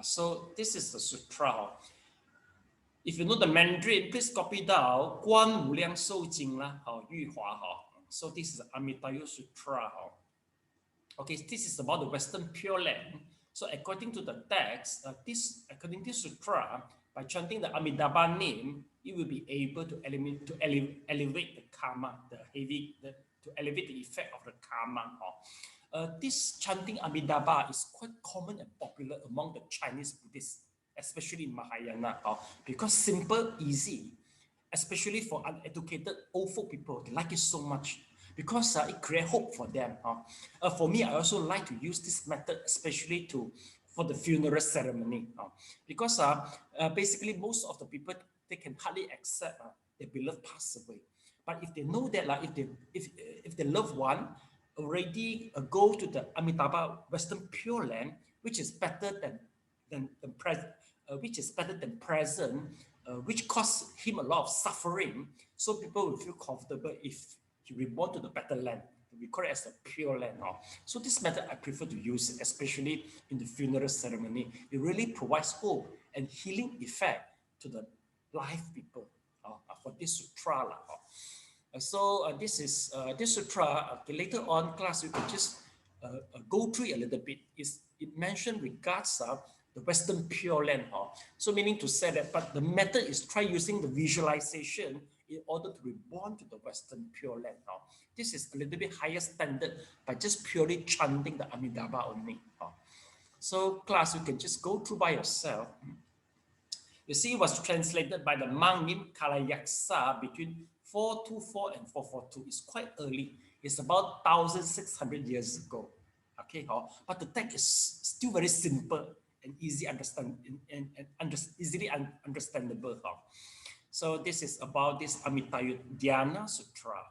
so this is the sutra. If you know the Mandarin, please copy down 观无量寿经啦，玉华哈。So this is Amitabha Sutra. Okay, this is about the Western Pure Land. So according to the text, according to sutra, by chanting the Amitabha name, you will be able to elevate the karma, to elevate the effect of the karma. This chanting Abhidhamma is quite common and popular among the Chinese Buddhists, especially in Mahayana, because simple, easy, especially for uneducated old folk people. They like it so much because it creates hope for them. For me, I also like to use this method, especially for the funeral ceremony, because basically most of the people, they can hardly accept their beloved pass away. But if they know that, if their loved one already go to the Amitabha Western Pure Land, which is better than present, which caused him a lot of suffering, so people will feel comfortable if he reborn to the better land. We call it as a pure land. So this method I prefer to use, especially in the funeral ceremony. It really provides hope and healing effect to the live people for this sutra. So this is this sutra. Later on class, we can just go through a little bit. It mentioned regards the Western Pure Land. So meaning to say that, but the method is try using the visualization in order to reborn to the Western Pure Land. This is a little bit higher standard by just purely chanting the Amitabha only. So class, you can just go through by yourself. You see, it was translated by the monk named Kalayaksa between 424 and 442. It's quite early. It's about 1,600 years ago. Okay, but the text is still very simple and easily understandable. So this is about this Amitayut Dhyana Sutra.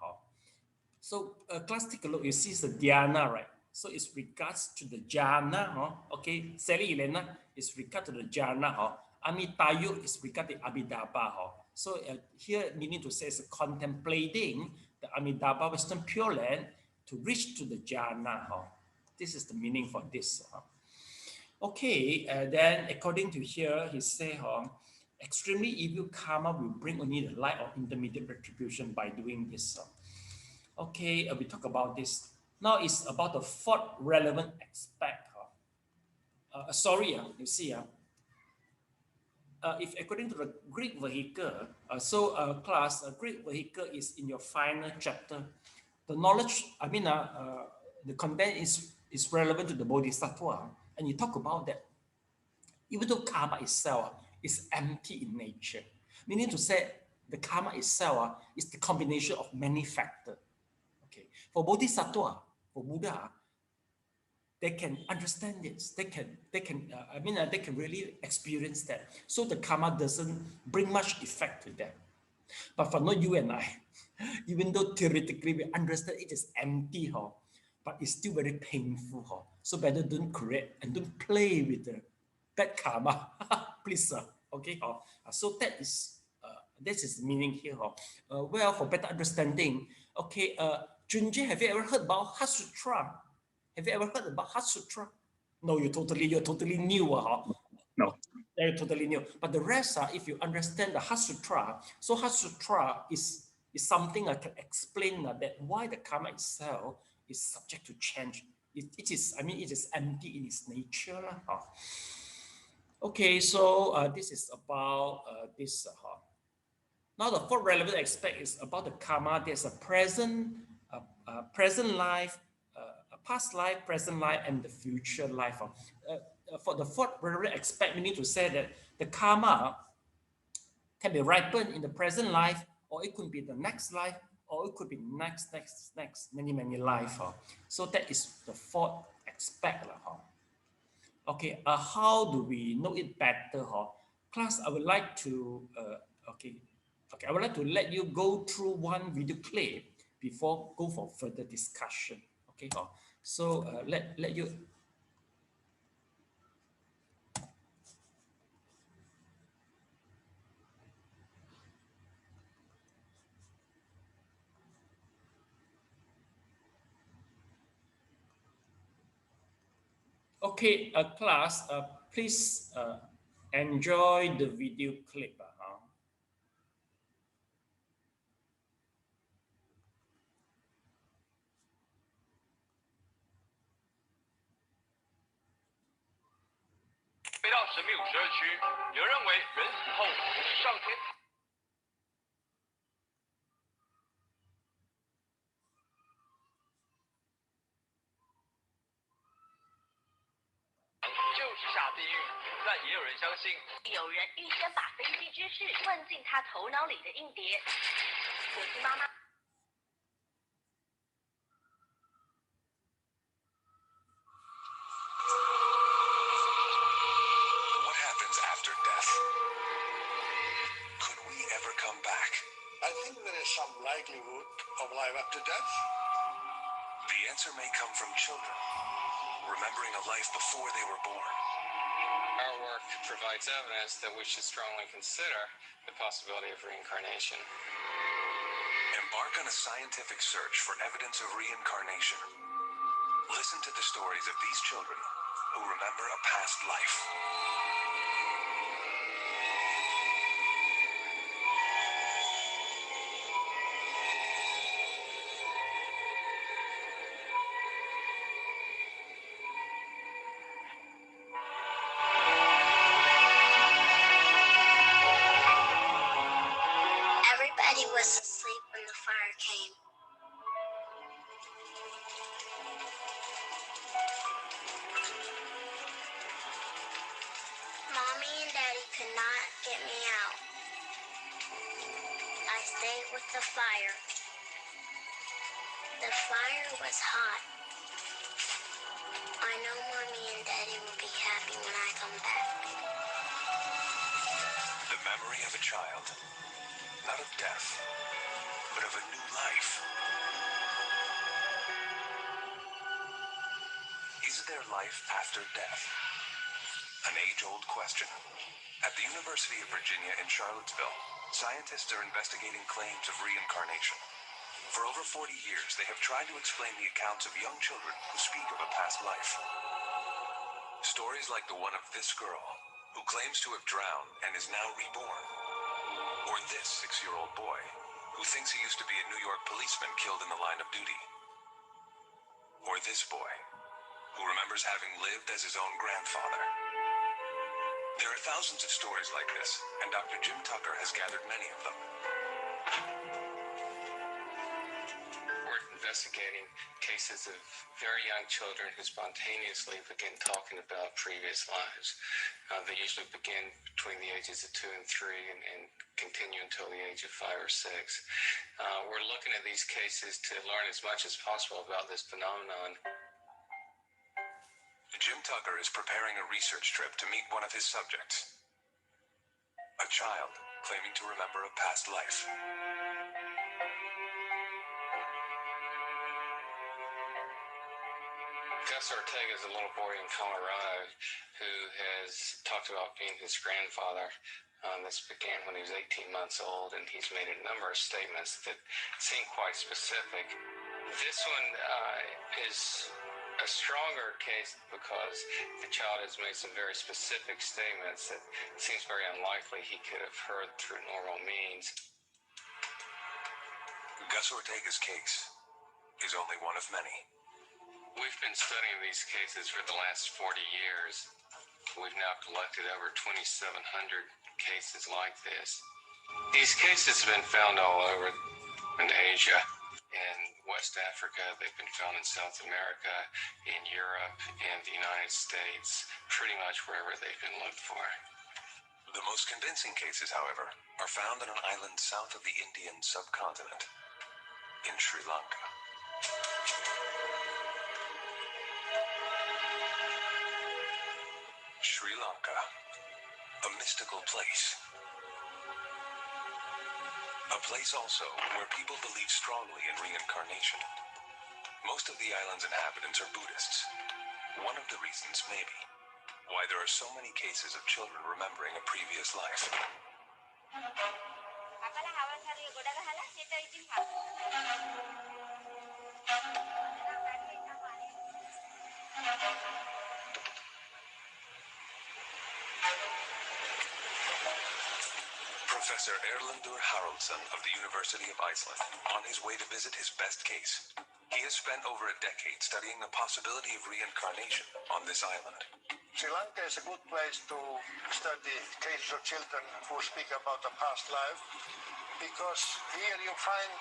So class, take a look. You see the dhyana, right? So it's regards to the jhana. Okay, Sally Elena is regard to the jhana. Amitayu is regard to Abhidhamma. So here meaning to say is contemplating the Amitabha Western Pure Land to reach to the jhana. This is the meaning for this. Okay, then according to here, he say, extremely evil karma will bring only the light of intermediate retribution by doing this. Okay, we talk about this. Now it's about the fourth relevant aspect. You see, if according to the Greek vehicle, class, Greek vehicle is in your final chapter. The knowledge, the content is relevant to the Bodhisattva, and you talk about that. Even though karma itself is empty in nature, meaning to say the karma itself is the combination of many factors. Okay, for Bodhisattva, for Buddha, they can understand this. They can really experience that. So the karma doesn't bring much effect to them. But for not you and I, even though theoretically we understand it is empty, but it's still very painful. So better don't create and don't play with the bad karma, please. Okay. So that is this is the meaning here. Well, for better understanding, okay. Junji, have you ever heard about Heart Sutra? Have you ever heard about Heart Sutra? No, you're totally new. No. They're totally new. But the rest, if you understand the Heart Sutra, so Heart Sutra is something I can explain that why the karma itself is subject to change. It is empty in its nature. Okay, so this is about this. Now the fourth relevant aspect is about the karma. There's a present life, a past life, present life, and the future life. For the fourth relevant aspect, we need to say that the karma can be ripened in the present life, or it could be the next life, or it could be next, many life. So that is the fourth aspect. Okay, how do we know it better? Class, I would like to I would like to let you go through one video clip before go for further discussion. Okay, so let you. Okay, class, please enjoy the video clip. What happens after death? Could we ever come back? I think there is some likelihood of life after death. The answer may come from children, remembering a life before they were born. Our work provides evidence that we should strongly consider the possibility of reincarnation. Embark on a scientific search for evidence of reincarnation. Listen to the stories of these children who remember a past life. the fire came. Mommy and Daddy could not get me out. I stayed with the fire. The fire was hot. I know Mommy and Daddy will be happy when I come back. The memory of a child, not of death, but of a new life. Is there life after death? An age-old question. At the University of Virginia in Charlottesville, scientists are investigating claims of reincarnation. For over 40 years, they have tried to explain the accounts of young children who speak of a past life. Stories like the one of this girl, who claims to have drowned and is now reborn. Or this 6-year-old boy, who thinks he used to be a New York policeman killed in the line of duty. Or this boy, who remembers having lived as his own grandfather. There are thousands of stories like this, and Dr. Jim Tucker has gathered many of them. We're investigating cases of very young children who spontaneously begin talking about previous lives. They usually begin between the ages of 2 and 3 and continue until the age of 5 or 6. We're looking at these cases to learn as much as possible about this phenomenon. Jim Tucker is preparing a research trip to meet one of his subjects, a child claiming to remember a past life. Gus Ortega is a little boy in Colorado who has talked about being his grandfather. This began when he was 18 months old, and he's made a number of statements that seem quite specific. This one is a stronger case because the child has made some very specific statements that seems very unlikely he could have heard through normal means. Gus Ortega's case is only one of many. We've been studying these cases for the last 40 years. We've now collected over 2,700 cases like this. These cases have been found all over in Asia, in West Africa, they've been found in South America, in Europe, and the United States, pretty much wherever they've been looked for. The most convincing cases, however, are found on an island south of the Indian subcontinent, in Sri Lanka. Sri Lanka, a mystical place. A place also where people believe strongly in reincarnation. Most of the island's inhabitants are Buddhists. One of the reasons may be why there are so many cases of children remembering a previous life. Professor Erlendur Haraldsson of the University of Iceland, on his way to visit his best case. He has spent over a decade studying the possibility of reincarnation on this island. Sri Lanka is a good place to study cases of children who speak about a past life, because here you find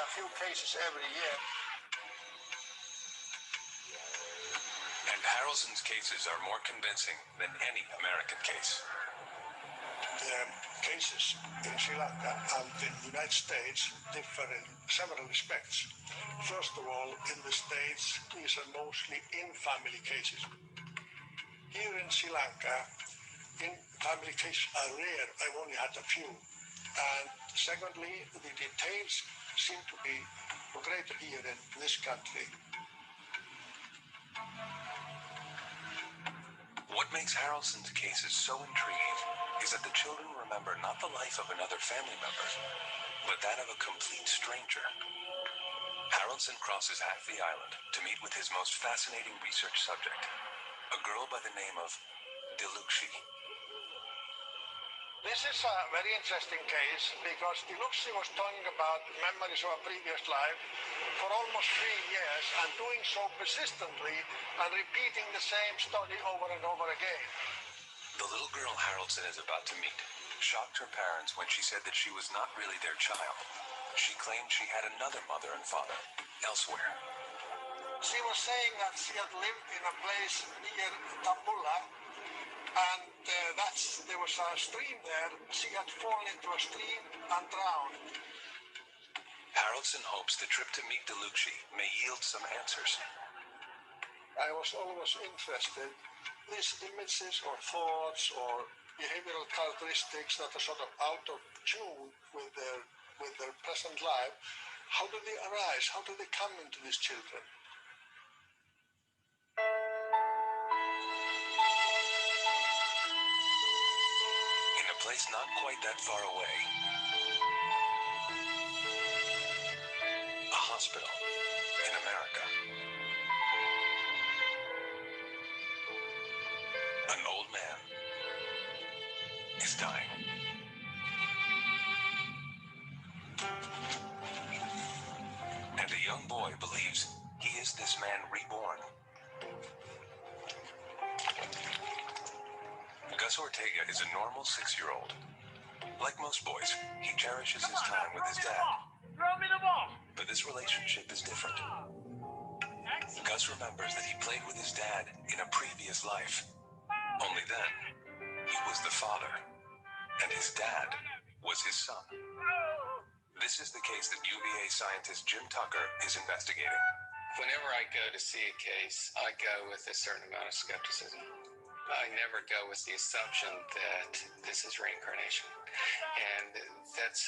a few cases every year. And Haraldsson's cases are more convincing than any American case. The cases in Sri Lanka and the United States differ in several respects. First of all, in the States, these are mostly in-family cases. Here in Sri Lanka, in-family cases are rare. I've only had a few. And secondly, the details seem to be greater here in this country. What makes Haraldsson's cases so intriguing is that the children remember not the life of another family member, but that of a complete stranger. Haraldsson crosses half the island to meet with his most fascinating research subject, a girl by the name of Diluxi. This is a very interesting case because Diluxi was talking about memories of a previous life for almost 3 years and doing so persistently and repeating the same story over and over again. The little girl Haraldsson is about to meet shocked her parents when she said that she was not really their child, She claimed she had another mother and father elsewhere. She was saying that she had lived in a place near Tambula, and there was a stream there. She had fallen into a stream and drowned. Haraldson hopes the trip to meet Delucci may yield some answers. I was always interested in these images or thoughts or behavioral characteristics that are sort of out of tune with their present life. How do they arise? How do they come into these children? In a place not quite that far away, a hospital in America. An old man is dying. And a young boy believes he is this man reborn. Gus Ortega is a normal 6-year-old. Like most boys, he cherishes his time with his dad. But this relationship is different. Gus remembers that he played with his dad in a previous life. Only then, he was the father, and his dad was his son. This is the case that UVA scientist Jim Tucker is investigating. Whenever I go to see a case, I go with a certain amount of skepticism. I never go with the assumption that this is reincarnation. And that's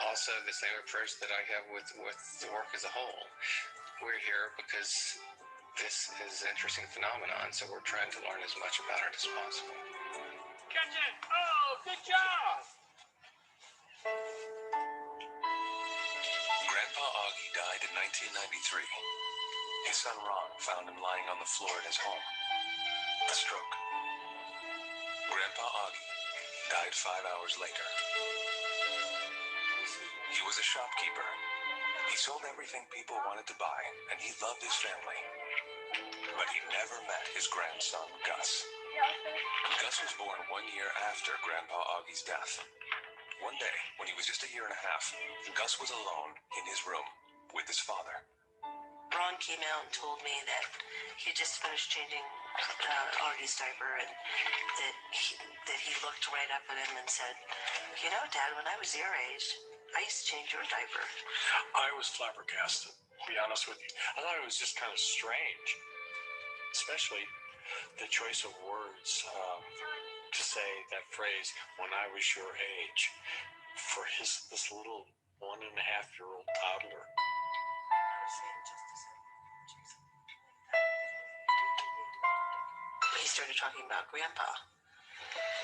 also the same approach that I have with the work as a whole. We're here because this is an interesting phenomenon, so we're trying to learn as much about it as possible. Catch it! Oh, good job! Grandpa Augie died in 1993. His son Ron found him lying on the floor at his home. A stroke. Grandpa Augie died 5 hours later. He was a shopkeeper. He sold everything people wanted to buy, and he loved his family. But he never met his grandson, Gus. Gus was born 1 year after Grandpa Augie's death. One day, when he was just 1.5 years, Gus was alone in his room with his father. Ron came out and told me that he had just finished changing Augie's diaper, and that he looked right up at him and said, "You know, Dad, when I was your age, I used to change your diaper." I was flabbergasted, to be honest with you. I thought it was just kind of strange, especially the choice of words to say that phrase, "when I was your age," for this little 1.5-year-old toddler. He started talking about Grandpa,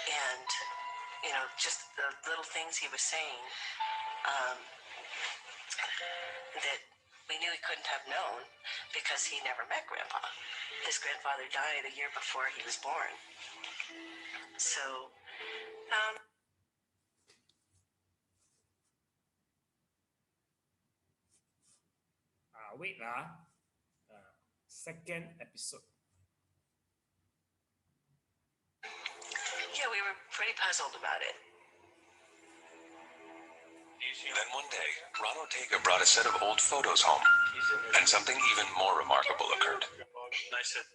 and just the little things he was saying that we knew he couldn't have known because he never met Grandpa. His grandfather died a year before he was born. So, wait, second episode. yeah, we were pretty puzzled about it. Then one day, Ron Ortega brought a set of old photos home, and something even more remarkable occurred. And I said,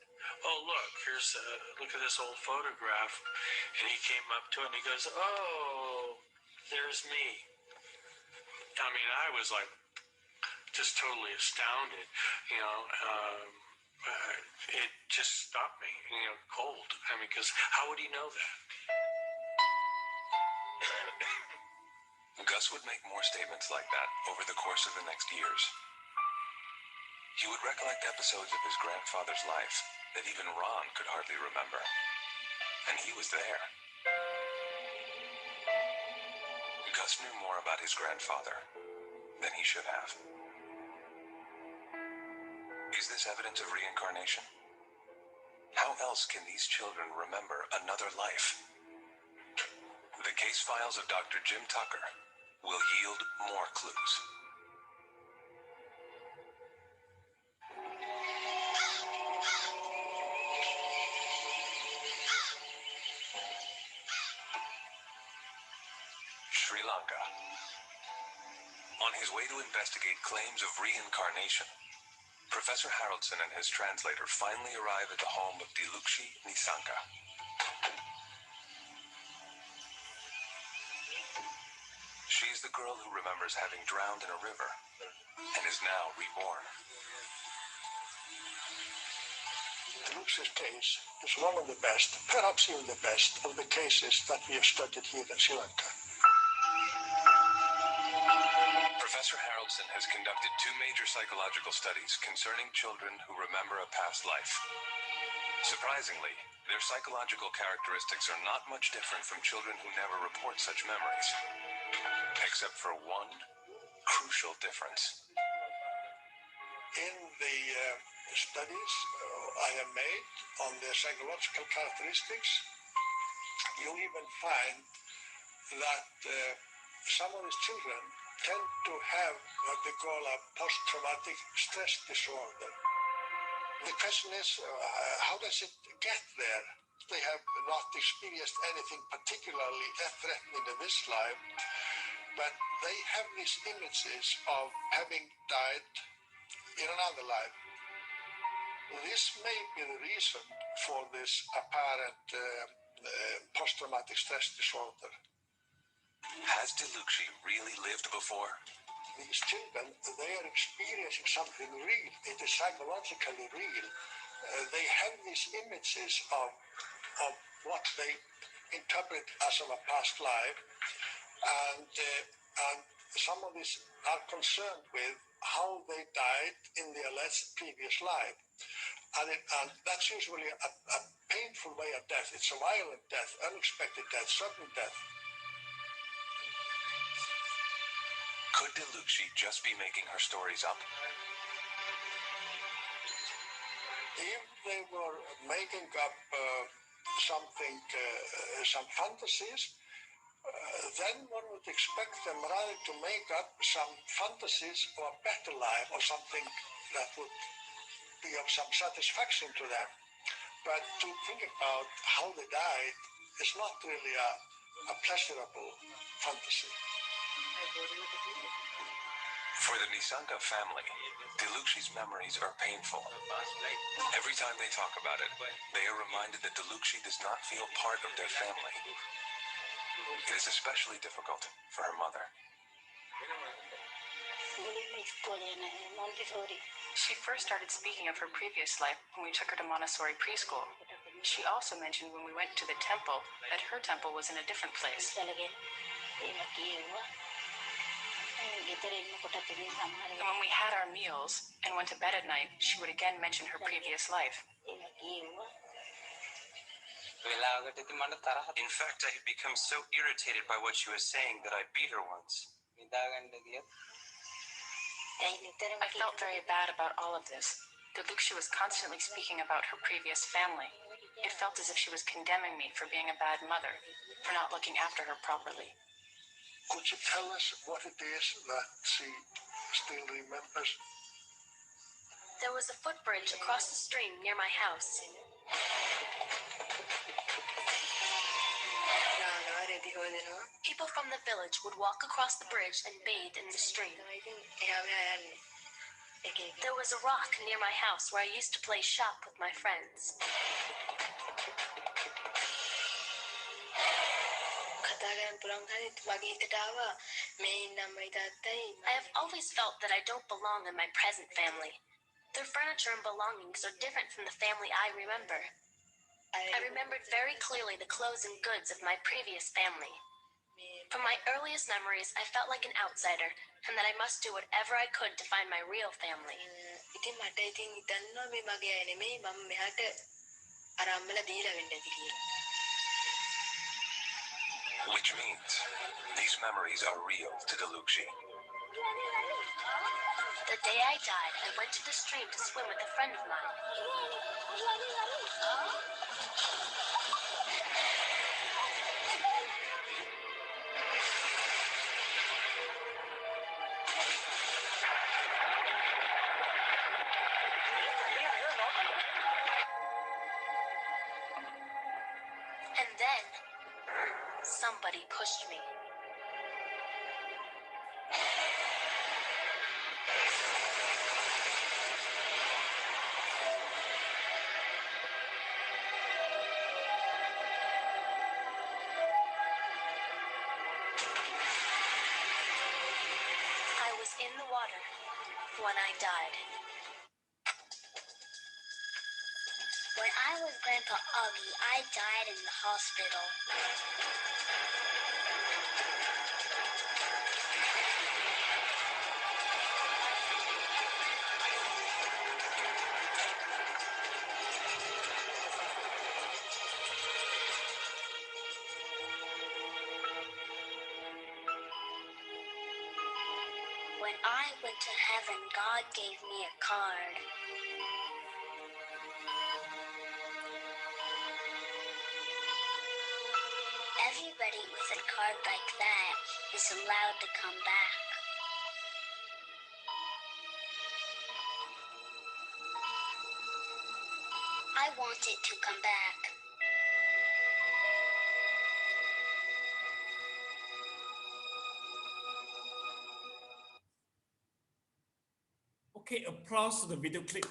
"Oh, look at this old photograph." And he came up to it and he goes, "Oh, there's me." I mean, I was like just totally astounded, it just stopped me, cold. I mean, because how would he know that? Gus would make more statements like that over the course of the next years. He would recollect episodes of his grandfather's life that even Ron could hardly remember. And he was there. Gus knew more about his grandfather than he should have. Is this evidence of reincarnation? How else can these children remember another life? The case files of Dr. Jim Tucker will yield more clues. Sri Lanka. On his way to investigate claims of reincarnation, Professor Haraldson and his translator finally arrive at the home of Dilukshi Nisanga. She is the girl who remembers having drowned in a river and is now reborn. Dilukshi's case is one of the best, perhaps even the best, of the cases that we have studied here in Sri Lanka. Professor Haraldson has conducted 2 major psychological studies concerning children who remember a past life. Surprisingly, their psychological characteristics are not much different from children who never report such memories, except for one crucial difference. In the studies I have made on their psychological characteristics, you even find that some of these children tend to have what they call a post-traumatic stress disorder. The question is, how does it get there? They have not experienced anything particularly death-threatening in this life, but they have these images of having died in another life. This may be the reason for this apparent post-traumatic stress disorder. Has Dilukshi really lived before? These children, they are experiencing something real. It is psychologically real. They have these images of what they interpret as of a past life, and some of these are concerned with how they died in the alleged previous life. And that's usually a painful way of death. It's a violent death, unexpected death, sudden death. Could Dilukshi just be making her stories up? If they were making up some fantasies, then one would expect them rather to make up some fantasies of a better life or something that would be of some satisfaction to them. But to think about how they died is not really a pleasurable fantasy. For the Nisanga family, Dilukshi's memories are painful. Every time they talk about it, they are reminded that Dilukshi does not feel part of their family. It is especially difficult for her mother. She first started speaking of her previous life when we took her to Montessori preschool. She also mentioned when we went to the temple that her temple was in a different place. And when we had our meals and went to bed at night, she would again mention her previous life. In fact, I had become so irritated by what she was saying that I beat her once. I felt very bad about all of this. Dilukshi was constantly speaking about her previous family. It felt as if she was condemning me for being a bad mother, for not looking after her properly. Could you tell us what it is that she still remembers? There was a footbridge across the stream near my house. People from the village would walk across the bridge and bathe in the stream. There was a rock near my house where I used to play shop with my friends. I have always felt that I don't belong in my present family. Their furniture and belongings are different from the family I remember. I remembered very clearly the clothes and goods of my previous family. From my earliest memories, I felt like an outsider, and that I must do whatever I could to find my real family. Which means these memories are real to Dilukshi. The day I died, I went to the stream to swim with a friend of mine. And then, somebody pushed me. water when I died. When I was Grandpa Augie, I died in the hospital. When I went to heaven, God gave me a card. Everybody with a card like that is allowed to come back. I want it to come back. Okay, applause to the video clip.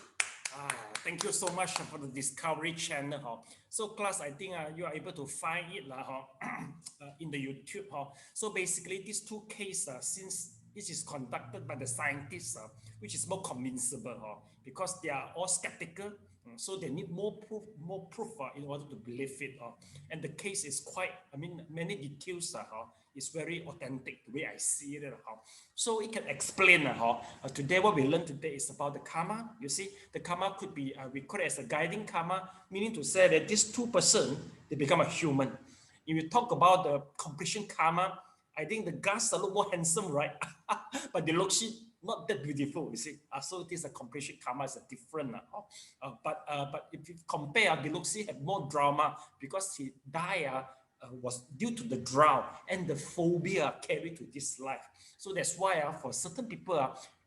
Thank you so much for the Discovery channel. So class, I think you are able to find it in the YouTube. So basically, these two cases, since this is conducted by the scientists, which is more convincible because they are all skeptical. So they need more proof in order to believe it. And the case is quite, many details is very authentic, the way I see it. So it can explain. Today, what we learned today is about the karma. You see, the karma could be, we call it as a guiding karma, meaning to say that these two persons, they become a human. If you talk about the completion karma, I think the guys look more handsome, right? But they look not that beautiful, you see. So this completion karma is different. But if you compare, Biloxi have more drama because he died was due to the drought and the phobia carried to this life. So that's why for certain people,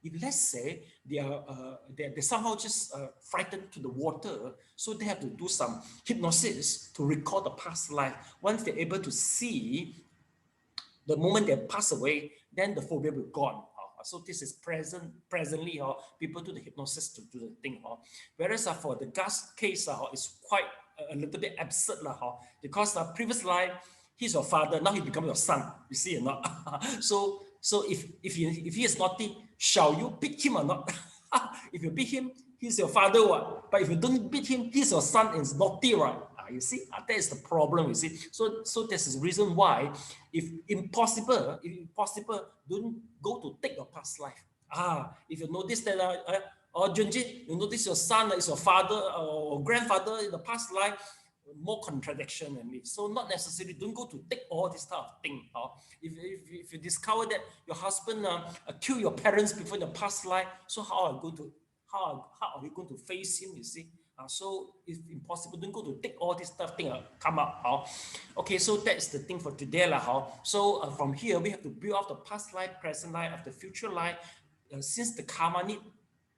if let's say they somehow just frightened to the water, so they have to do some hypnosis to recall the past life. Once they're able to see the moment they pass away, then the phobia will gone. So this is presently people do the hypnosis to do the thing. Whereas for the gas case, it's quite a little bit absurd because previous life, he's your father, now he becomes your son. You see or not? So if he is naughty, shall you beat him or not? If you beat him, he's your father. But if you don't beat him, he's your son and is naughty, right? You see, that is the problem. You see, so this is the reason why, if impossible, don't go to take your past life. If you notice that, Junji, you notice your son is your father or grandfather in the past life, more contradiction in it. So not necessarily, don't go to take all this type of thing. If you discover that your husband killed your parents before in the past life, so how are you going to face him? You see. So if impossible, don't go to take all this stuff thing come up. Okay, so that's the thing for today. So from here, we have to build up the past life, present life, of the future life. Since the karma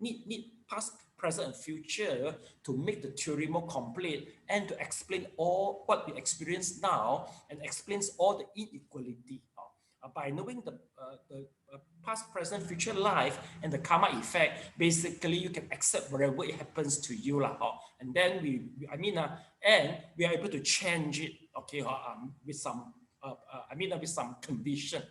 need past, present, and future to make the theory more complete and to explain all what we experience now and explains all the inequality. By knowing the past, present, future life and the karma effect, basically you can accept whatever it happens to you, and then and we are able to change it, okay, with some with some condition.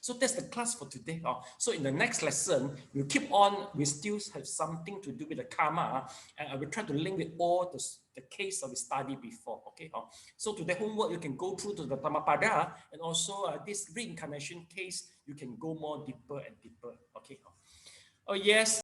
So that's the class for today. So in the next lesson, we'll keep on. We still have something to do with the karma, and I will try to link with all the case that we studied before. Okay. So today homework, you can go through to the Dhammapada, and also this reincarnation case, you can go more deeper and deeper. Okay. Oh yes.